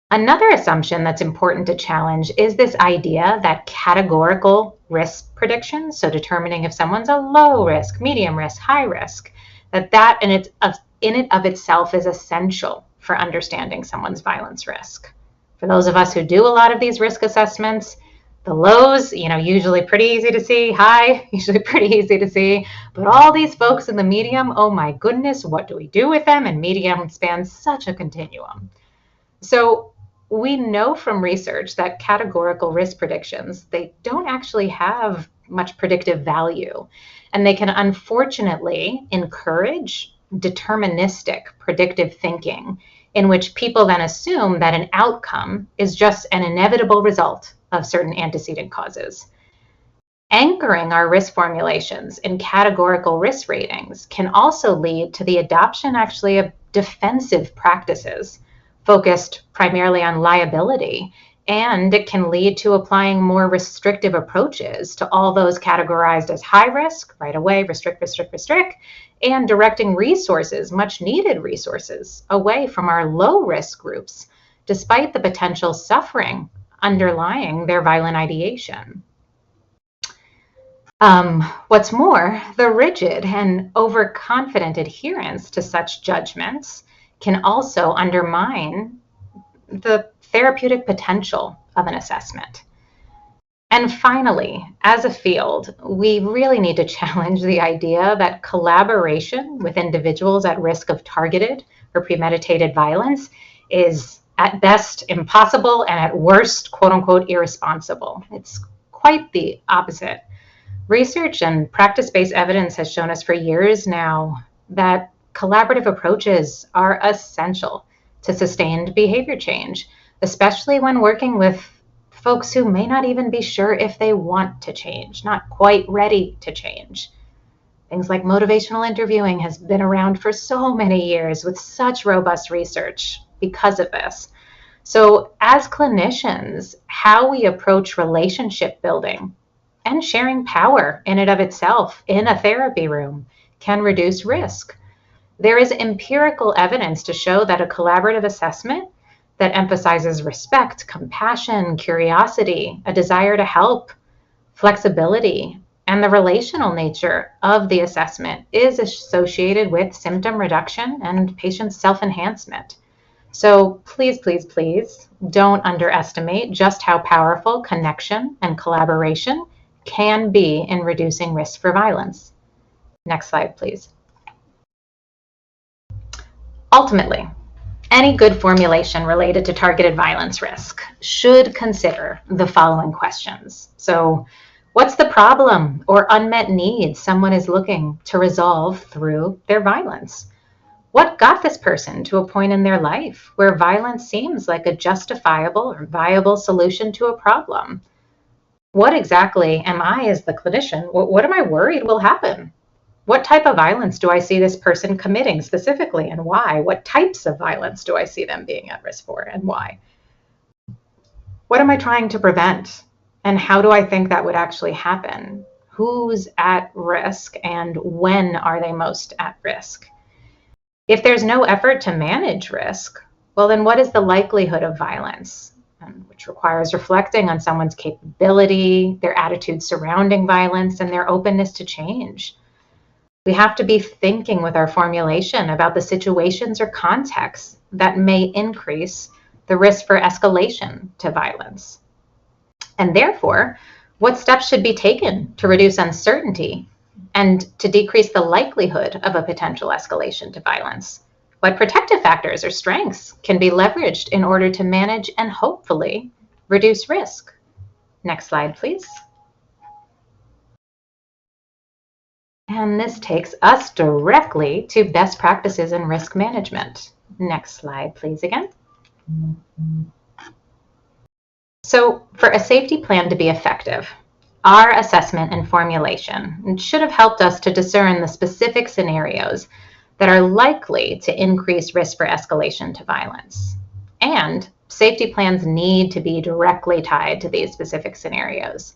Another assumption that's important to challenge is this idea that categorical risk predictions, so determining if someone's a low risk, medium risk, high risk, that in it of itself is essential for understanding someone's violence risk. For those of us who do a lot of these risk assessments, the lows, usually pretty easy to see, high, usually pretty easy to see, but all these folks in the medium, oh my goodness, what do we do with them? And medium spans such a continuum. So we know from research that categorical risk predictions, they don't actually have much predictive value, and they can unfortunately encourage deterministic predictive thinking, in which people then assume that an outcome is just an inevitable result of certain antecedent causes. Anchoring our risk formulations in categorical risk ratings can also lead to the adoption actually of defensive practices focused primarily on liability, and it can lead to applying more restrictive approaches to all those categorized as high risk, right away, restrict, and directing resources, much needed resources, away from our low risk groups, despite the potential suffering underlying their violent ideation. What's more, the rigid and overconfident adherence to such judgments can also undermine the therapeutic potential of an assessment. And finally, as a field, we really need to challenge the idea that collaboration with individuals at risk of targeted or premeditated violence is at best impossible and at worst, quote unquote, irresponsible. It's quite the opposite. Research and practice-based evidence has shown us for years now that collaborative approaches are essential to sustained behavior change, especially when working with folks who may not even be sure if they want to change, not quite ready to change. Things like motivational interviewing has been around for so many years with such robust research because of this. So as clinicians, how we approach relationship building and sharing power in and of itself in a therapy room can reduce risk. There is empirical evidence to show that a collaborative assessment that emphasizes respect, compassion, curiosity, a desire to help, flexibility, and the relational nature of the assessment is associated with symptom reduction and patient self-enhancement. So please, please, please don't underestimate just how powerful connection and collaboration can be in reducing risk for violence. Next slide, please. Ultimately, any good formulation related to targeted violence risk should consider the following questions. So, what's the problem or unmet need someone is looking to resolve through their violence? What got this person to a point in their life where violence seems like a justifiable or viable solution to a problem? What exactly am I as the clinician? What am I worried will happen? What type of violence do I see this person committing specifically and why? What types of violence do I see them being at risk for and why? What am I trying to prevent? And how do I think that would actually happen? Who's at risk and when are they most at risk? If there's no effort to manage risk, well, then what is the likelihood of violence? Which requires reflecting on someone's capability, their attitude surrounding violence, and their openness to change. We have to be thinking with our formulation about the situations or contexts that may increase the risk for escalation to violence. And therefore, what steps should be taken to reduce uncertainty and to decrease the likelihood of a potential escalation to violence? What protective factors or strengths can be leveraged in order to manage and hopefully reduce risk? Next slide, please. And this takes us directly to best practices in risk management. Next slide, please, again. So for a safety plan to be effective, our assessment and formulation should have helped us to discern the specific scenarios that are likely to increase risk for escalation to violence. And safety plans need to be directly tied to these specific scenarios.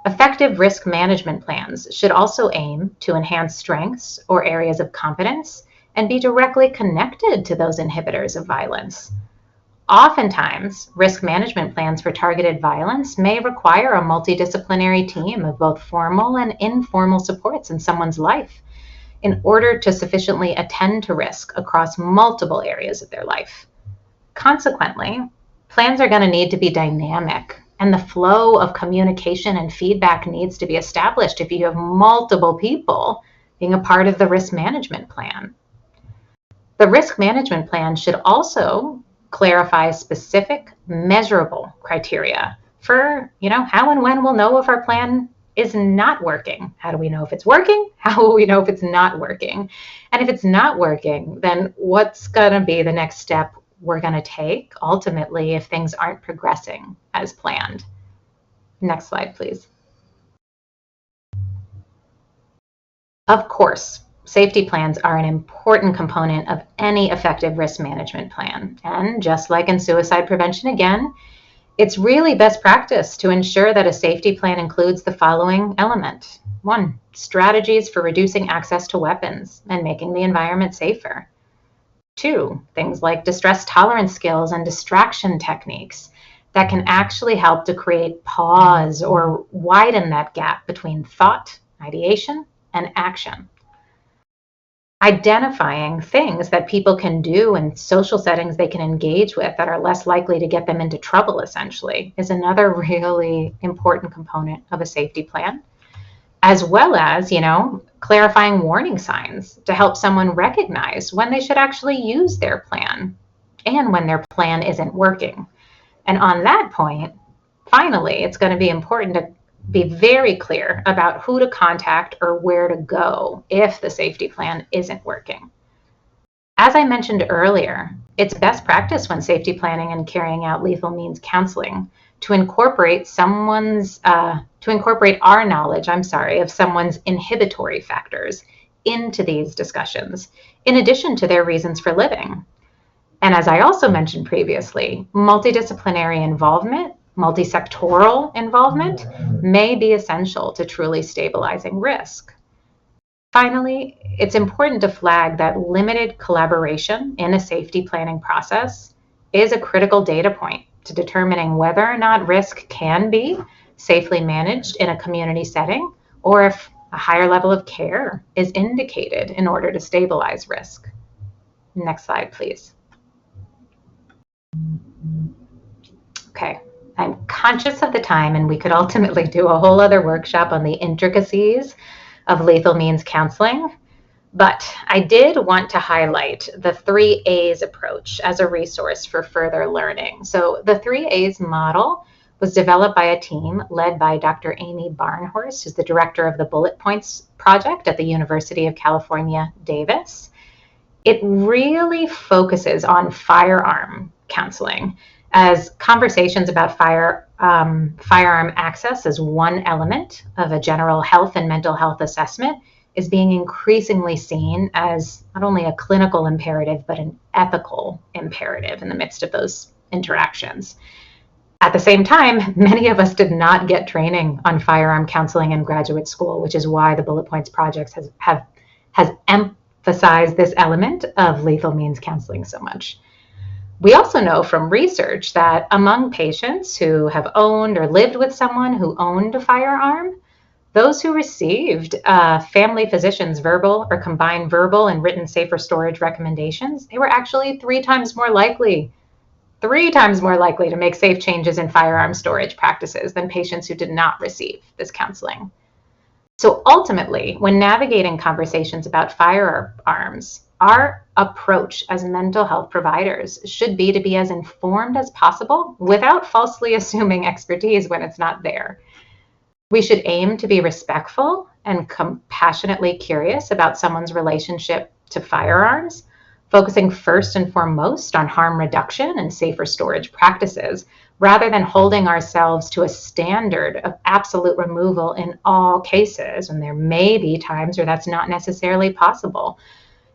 Effective risk management plans should also aim to enhance strengths or areas of competence and be directly connected to those inhibitors of violence. Oftentimes, risk management plans for targeted violence may require a multidisciplinary team of both formal and informal supports in someone's life in order to sufficiently attend to risk across multiple areas of their life. Consequently, plans are going to need to be dynamic, and the flow of communication and feedback needs to be established if you have multiple people being a part of the risk management plan. The risk management plan should also clarify specific, measurable criteria for, how and when we'll know if our plan is not working. How do we know if it's working? How will we know if it's not working? And if it's not working, then what's going to be the next step we're going to take ultimately if things aren't progressing as planned? Next slide, please. Of course, safety plans are an important component of any effective risk management plan. And just like in suicide prevention again, it's really best practice to ensure that a safety plan includes the following element. 1, strategies for reducing access to weapons and making the environment safer. 2, things like distress tolerance skills and distraction techniques, that can actually help to create pause or widen that gap between thought, ideation, and action. Identifying things that people can do in social settings they can engage with that are less likely to get them into trouble, essentially, is another really important component of a safety plan, as well as, clarifying warning signs to help someone recognize when they should actually use their plan and when their plan isn't working. And on that point, finally, it's going to be important to be very clear about who to contact or where to go if the safety plan isn't working. As I mentioned earlier, it's best practice when safety planning and carrying out lethal means counseling to incorporate our knowledge, of someone's inhibitory factors into these discussions, in addition to their reasons for living. And as I also mentioned previously, multidisciplinary involvement, multisectoral involvement may be essential to truly stabilizing risk. Finally, it's important to flag that limited collaboration in a safety planning process is a critical data point to determining whether or not risk can be safely managed in a community setting, or if a higher level of care is indicated in order to stabilize risk. Next slide, please. Okay, I'm conscious of the time, and we could ultimately do a whole other workshop on the intricacies of lethal means counseling, but I did want to highlight the 3 A's approach as a resource for further learning. So the 3 A's model was developed by a team led by Dr. Amy Barnhorst, who's the director of the Bullet Points Project at the University of California, Davis. It really focuses on firearm counseling, as conversations about firearm access as one element of a general health and mental health assessment is being increasingly seen as not only a clinical imperative, but an ethical imperative in the midst of those interactions. At the same time, many of us did not get training on firearm counseling in graduate school, which is why the Bullet Points Project has emphasized this element of lethal means counseling so much. We also know from research that among patients who have owned or lived with someone who owned a firearm, those who received family physicians' verbal or combined verbal and written safer storage recommendations, they were actually 3 times more likely to make safe changes in firearm storage practices than patients who did not receive this counseling. So ultimately, when navigating conversations about firearms, our approach as mental health providers should be to be as informed as possible without falsely assuming expertise when it's not there. We should aim to be respectful and compassionately curious about someone's relationship to firearms, focusing first and foremost on harm reduction and safer storage practices, rather than holding ourselves to a standard of absolute removal in all cases. And there may be times where that's not necessarily possible.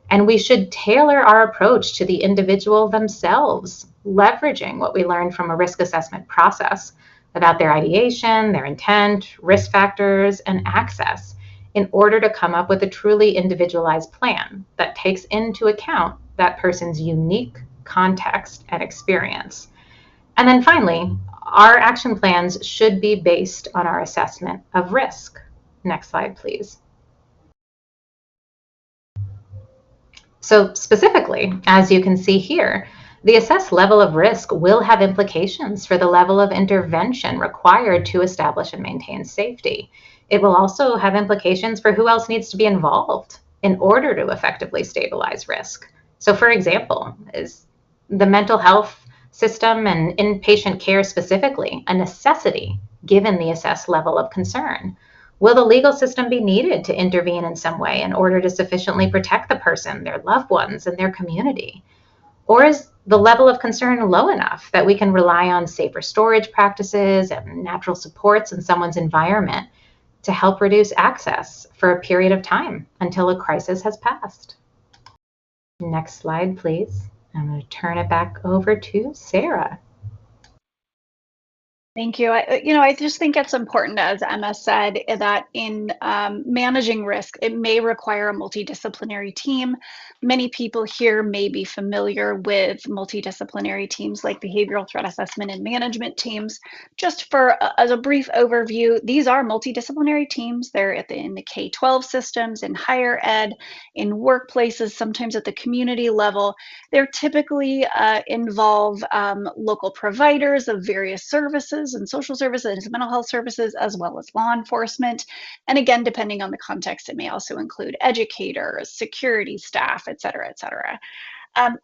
And we should tailor our approach to the individual themselves, leveraging what we learned from a risk assessment process about their ideation, their intent, risk factors, and access in order to come up with a truly individualized plan that takes into account that person's unique context and experience. And then finally, our action plans should be based on our assessment of risk. Next slide, please. So specifically, as you can see here, the assessed level of risk will have implications for the level of intervention required to establish and maintain safety. It will also have implications for who else needs to be involved in order to effectively stabilize risk. So for example, is the mental health system and inpatient care specifically a necessity given the assessed level of concern? Will the legal system be needed to intervene in some way in order to sufficiently protect the person, their loved ones, and their community? Or is the level of concern low enough that we can rely on safer storage practices and natural supports in someone's environment to help reduce access for a period of time until a crisis has passed? Next slide, please. I'm going to turn it back over to Sarah. Thank you. I just think it's important, as Emma said, that in managing risk, it may require a multidisciplinary team. Many people here may be familiar with multidisciplinary teams like behavioral threat assessment and management teams. Just as a brief overview, these are multidisciplinary teams. They're in the K-12 systems, in higher ed, in workplaces, sometimes at the community level. They're typically involve local providers of various services and social services, mental health services, as well as law enforcement. And again, depending on the context, it may also include educators, security staff, et cetera, et cetera.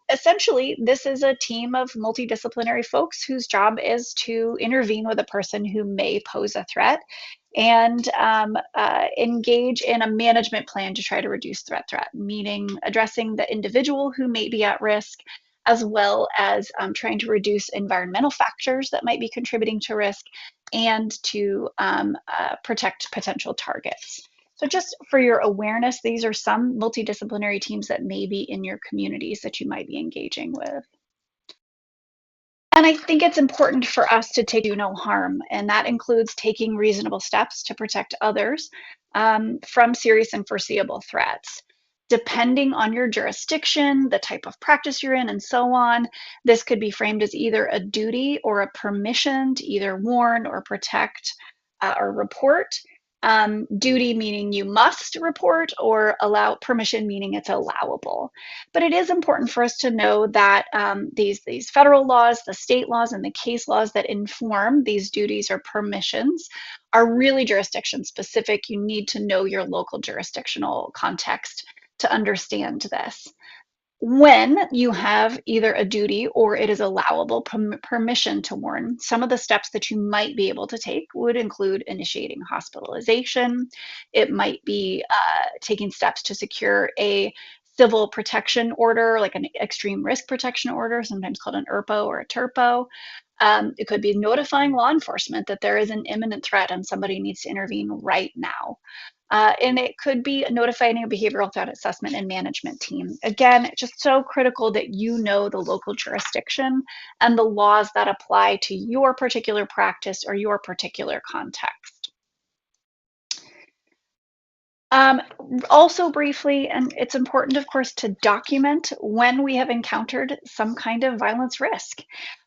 Essentially, this is a team of multidisciplinary folks whose job is to intervene with a person who may pose a threat and engage in a management plan to try to reduce threat, meaning addressing the individual who may be at risk, as well as trying to reduce environmental factors that might be contributing to risk and to protect potential targets. So just for your awareness, these are some multidisciplinary teams that may be in your communities that you might be engaging with. And I think it's important for us to do no harm, and that includes taking reasonable steps to protect others from serious and foreseeable threats. Depending on your jurisdiction, the type of practice you're in, and so on, this could be framed as either a duty or a permission to either warn or protect or report. Duty meaning you must report, or allow permission meaning it's allowable. But it is important for us to know that these federal laws, the state laws, and the case laws that inform these duties or permissions are really jurisdiction specific. You need to know your local jurisdictional context to understand this. When you have either a duty or it is allowable permission to warn, some of the steps that you might be able to take would include initiating hospitalization. It might be taking steps to secure a civil protection order, like an extreme risk protection order, sometimes called an ERPO or a TERPO. It could be notifying law enforcement that there is an imminent threat and somebody needs to intervene right now. And it could be notifying a behavioral threat assessment and management team. Again, just so critical that you know the local jurisdiction and the laws that apply to your particular practice or your particular context. Also briefly, and it's important, of course, to document when we have encountered some kind of violence risk.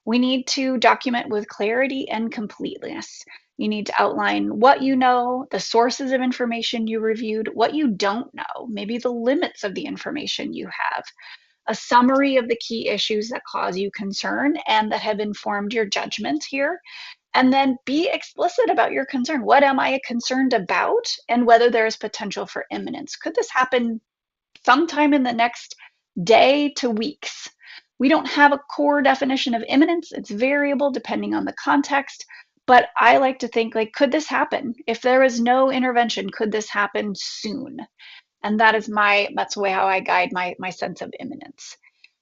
We need to document with clarity and completeness. You need to outline what you know, the sources of information you reviewed, what you don't know, maybe the limits of the information you have, a summary of the key issues that cause you concern and that have informed your judgment here. And then be explicit about your concern. What am I concerned about, and whether there is potential for imminence? Could this happen sometime in the next day to weeks? We don't have a core definition of imminence. It's variable depending on the context. But I like to think, like, could this happen? If there is no intervention, could this happen soon? And that's the way how I guide my sense of imminence.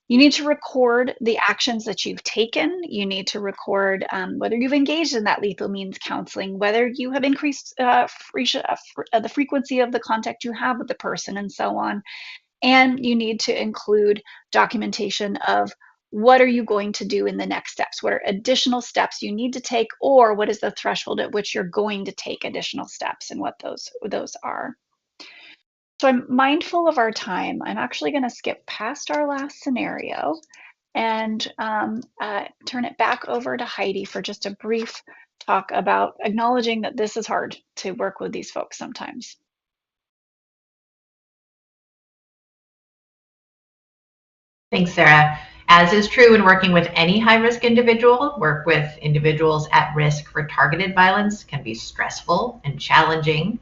You need to record the actions that you've taken. You need to record whether you've engaged in that lethal means counseling, whether you have increased the frequency of the contact you have with the person, and so on. And you need to include documentation of what are you going to do in the next steps? What are additional steps you need to take, or what is the threshold at which you're going to take additional steps, and what those are. So I'm mindful of our time. I'm actually going to skip past our last scenario and turn it back over to Heidi for just a brief talk about acknowledging that this is hard to work with these folks sometimes. Thanks, Sarah. As is true in working with any high-risk individual, work with individuals at risk for targeted violence can be stressful and challenging.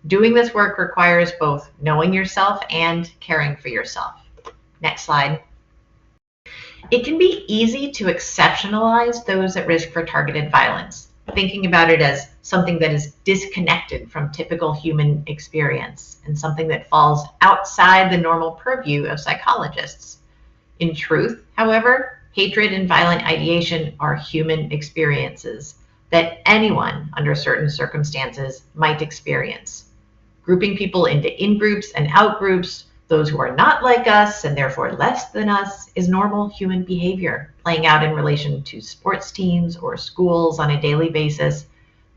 Doing this work requires both knowing yourself and caring for yourself. Next slide. It can be easy to exceptionalize those at risk for targeted violence, thinking about it as something that is disconnected from typical human experience and something that falls outside the normal purview of psychologists. In truth, however, hatred and violent ideation are human experiences that anyone under certain circumstances might experience. Grouping people into in-groups and out-groups, Those who are not like us and therefore less than us is normal human behavior, playing out in relation to sports teams or schools on a daily basis,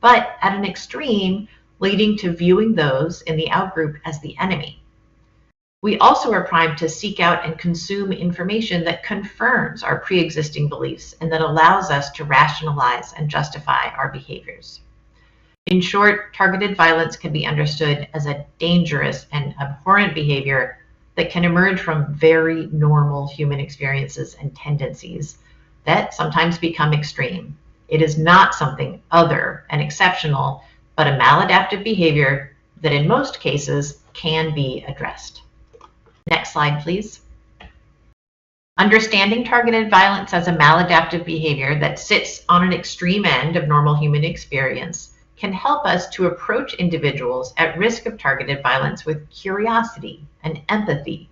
but at an extreme, leading to viewing those in the outgroup as the enemy. We also are primed to seek out and consume information that confirms our pre-existing beliefs and that allows us to rationalize and justify our behaviors. In short, targeted violence can be understood as a dangerous and abhorrent behavior that can emerge from very normal human experiences and tendencies that sometimes become extreme. It is not something other and exceptional, but a maladaptive behavior that in most cases can be addressed. Next slide, please. Understanding targeted violence as a maladaptive behavior that sits on an extreme end of normal human experience can help us to approach individuals at risk of targeted violence with curiosity and empathy.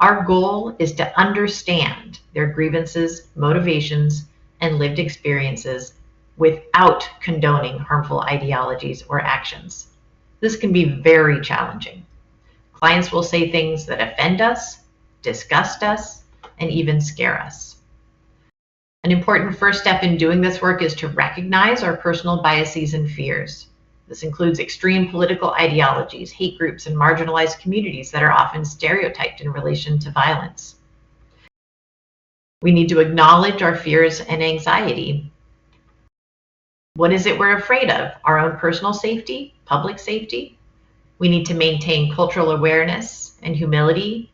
Our goal is to understand their grievances, motivations, and lived experiences without condoning harmful ideologies or actions. This can be very challenging. Clients will say things that offend us, disgust us, and even scare us. An important first step in doing this work is to recognize our personal biases and fears. This includes extreme political ideologies, hate groups, and marginalized communities that are often stereotyped in relation to violence. We need to acknowledge our fears and anxiety. What is it we're afraid of? Our own personal safety, public safety? We need to maintain cultural awareness and humility,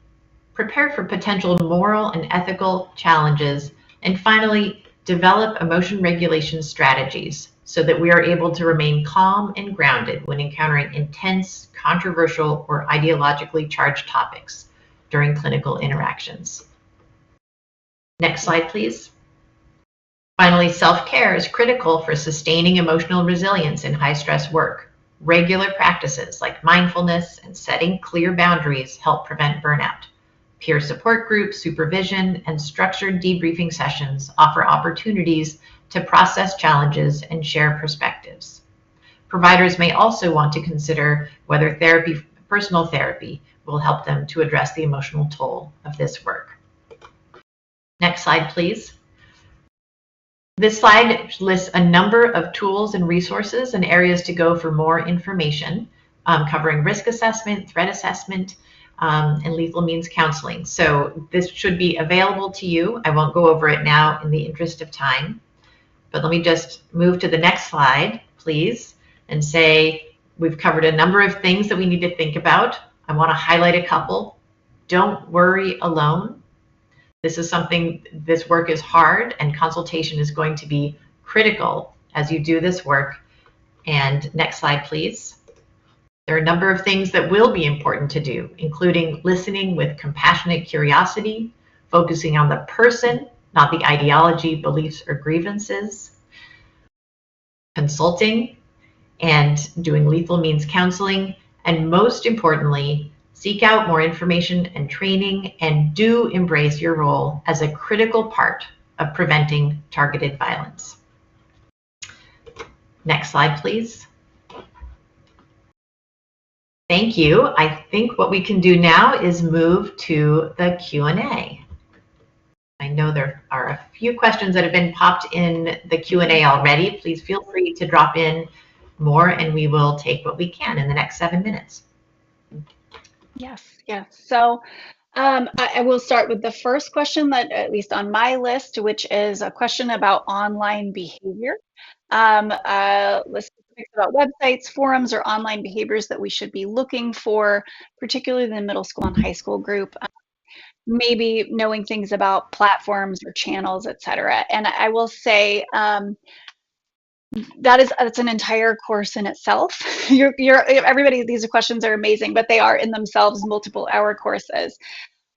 prepare for potential moral and ethical challenges, and finally, develop emotion regulation strategies so that we are able to remain calm and grounded when encountering intense, controversial, or ideologically charged topics during clinical interactions. Next slide, please. Finally, self-care is critical for sustaining emotional resilience in high-stress work. Regular practices like mindfulness and setting clear boundaries help prevent burnout. Peer support groups, supervision, and structured debriefing sessions offer opportunities to process challenges and share perspectives. Providers may also want to consider whether personal therapy will help them to address the emotional toll of this work. Next slide, please. This slide lists a number of tools and resources and areas to go for more information, covering risk assessment, threat assessment, and lethal means counseling. So this should be available to you. I won't go over it now in the interest of time, but let me just move to the next slide, please, and say we've covered a number of things that we need to think about. I want to highlight a couple. Don't worry alone. This work is hard, and consultation is going to be critical as you do this work. And next slide, please. There are a number of things that will be important to do, including listening with compassionate curiosity, focusing on the person, not the ideology, beliefs, or grievances, consulting, and doing lethal means counseling, and most importantly, seek out more information and training, and do embrace your role as a critical part of preventing targeted violence. Next slide, please. Thank you. I think what we can do now is move to the Q&A. I know there are a few questions that have been popped in the Q&A already. Please feel free to drop in more, and we will take what we can in the next 7 minutes. Yes. So I will start with the first question that, at least on my list, which is a question about online behavior. Specifics about websites, forums, or online behaviors that we should be looking for, particularly in the middle school and high school group. Maybe knowing things about platforms or channels, etc. And I will say that's an entire course in itself. Everybody, these questions are amazing, but they are in themselves multiple hour courses.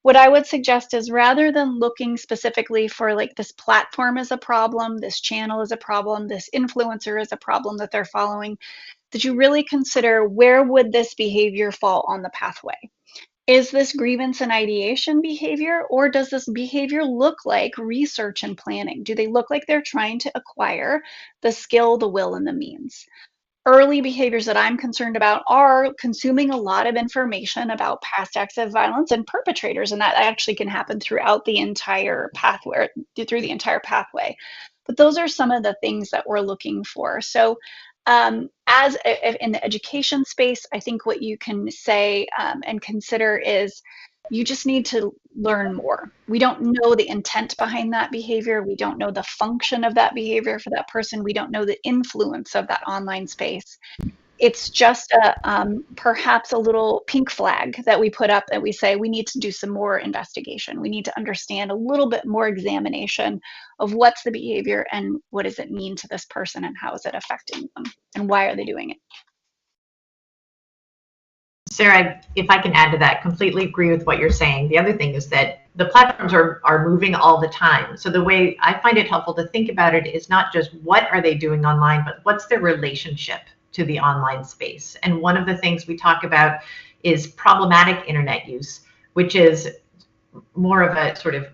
What I would suggest is, rather than looking specifically for like this platform is a problem, this channel is a problem, this influencer is a problem that they're following, that you really consider, where would this behavior fall on the pathway? Is this grievance and ideation behavior, or does this behavior look like research and planning? Do they look like they're trying to acquire the skill, the will, and the means? early behaviors that I'm concerned about are consuming a lot of information about past acts of violence and perpetrators, and that actually can happen throughout the entire pathway, through the entire pathway. But those are some of the things that we're looking for. So, as in the education space, I think what you can say and consider is you just need to learn more. We don't know the intent behind that behavior. We don't know the function of that behavior for that person. We don't know the influence of that online space. It's just perhaps a little pink flag that we put up that we say we need to do some more investigation. We need to understand a little bit more examination of what's the behavior and what does it mean to this person and how is it affecting them and why are they doing it. Sarah, if I can add to that, completely agree with what you're saying. The other thing is that the platforms are moving all the time. So the way I find it helpful to think about it is not just what are they doing online, but what's their relationship to the online space. And one of the things we talk about is problematic internet use, which is more of a sort of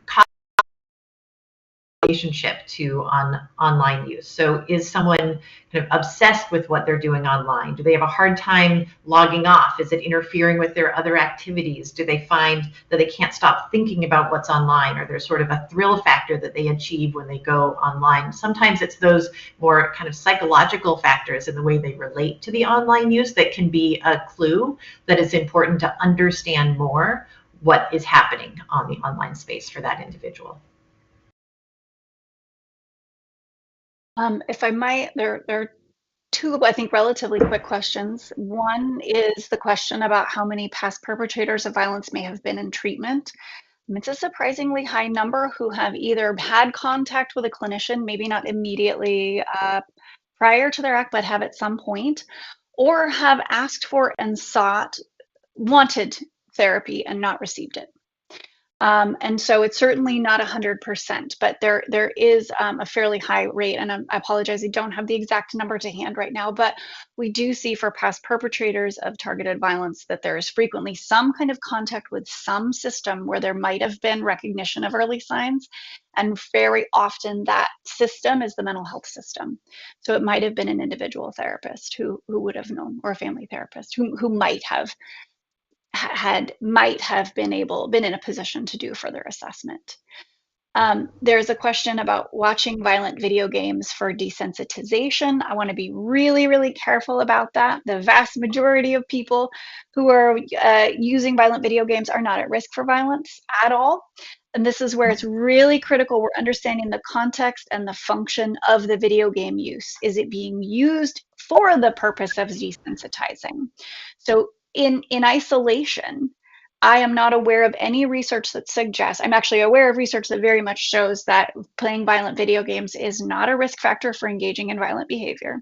relationship to online use. So is someone kind of obsessed with what they're doing online? Do they have a hard time logging off? Is it interfering with their other activities? Do they find that they can't stop thinking about what's online, or there's sort of a thrill factor that they achieve when they go online? Sometimes it's those more kind of psychological factors in the way they relate to the online use that can be a clue that it's important to understand more what is happening on the online space for that individual. If I might, there are two, I think, relatively quick questions. One is the question about how many past perpetrators of violence may have been in treatment. It's a surprisingly high number who have either had contact with a clinician, maybe not immediately prior to their act, but have at some point, or have asked for and wanted therapy and not received it. And so it's certainly not 100%, but there is a fairly high rate. And I apologize, I don't have the exact number to hand right now, but we do see for past perpetrators of targeted violence that there is frequently some kind of contact with some system where there might have been recognition of early signs. And very often that system is the mental health system. So it might have been an individual therapist who would have known, or a family therapist who might have been in a position to do further assessment. There's a question about watching violent video games for desensitization. I want to be really, really careful about that. The vast majority of people who are using violent video games are not at risk for violence at all. And this is where it's really critical we're understanding the context and the function of the video game use. Is it being used for the purpose of desensitizing? So in isolation, I am not aware of any research that suggests, I'm actually aware of research that very much shows that playing violent video games is not a risk factor for engaging in violent behavior,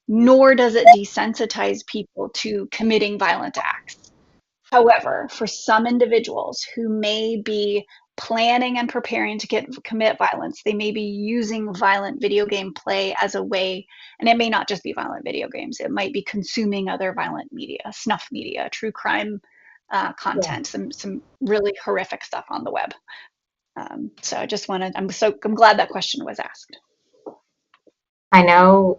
nor does it desensitize people to committing violent acts. However, for some individuals who may be planning and preparing to commit violence, they may be using violent video game play as a way, and it may not just be violent video games, it might be consuming other violent media, snuff media, true crime content, some really horrific stuff on the web. So I just wanted, I'm glad that question was asked. I know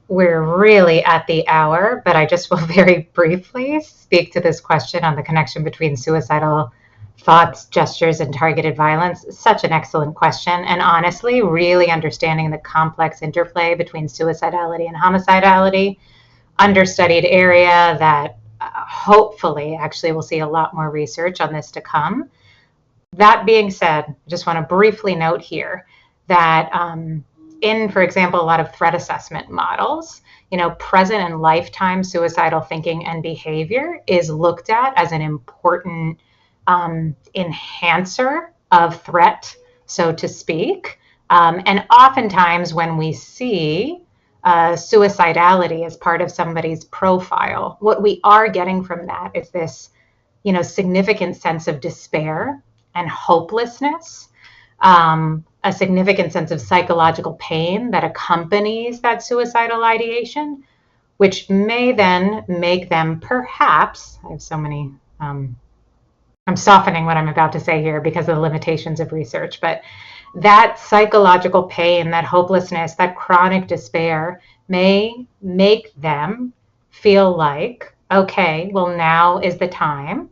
we're really at the hour, but I just will very briefly speak to this question on the connection between suicidal thoughts, gestures, and targeted violence. Such an excellent question. And honestly, really understanding the complex interplay between suicidality and homicidality, understudied area that hopefully actually we'll see a lot more research on this to come. That being said, I just want to briefly note here that in, for example, a lot of threat assessment models, present and lifetime suicidal thinking and behavior is looked at as an important enhancer of threat, so to speak. And oftentimes when we see suicidality as part of somebody's profile, what we are getting from that is this, significant sense of despair and hopelessness, a significant sense of psychological pain that accompanies that suicidal ideation, which may then make them perhaps, I have so many, I'm softening what I'm about to say here because of the limitations of research, but That psychological pain, that hopelessness, that chronic despair may make them feel like, okay, well, now is the time,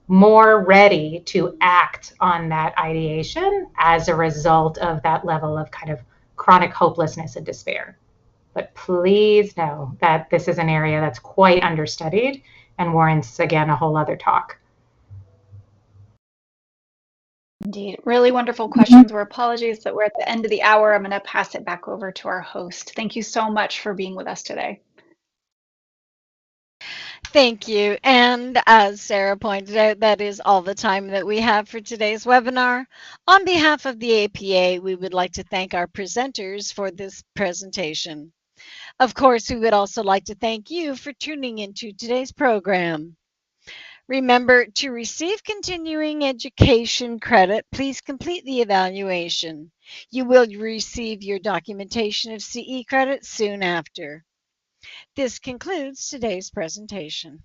more ready to act on that ideation as a result of that level of kind of chronic hopelessness and despair. But please know that this is an area that's quite understudied and warrants, again, a whole other talk. Indeed. Really wonderful questions. We're apologies that we're at the end of the hour. I'm going to pass it back over to our host. Thank you so much for being with us today. Thank you. And as Sarah pointed out, that is all the time that we have for today's webinar. On behalf of the APA, we would like to thank our presenters for this presentation. Of course, we would also like to thank you for tuning into today's program. Remember, to receive continuing education credit, please complete the evaluation. You will receive your documentation of CE credit soon after. This concludes today's presentation.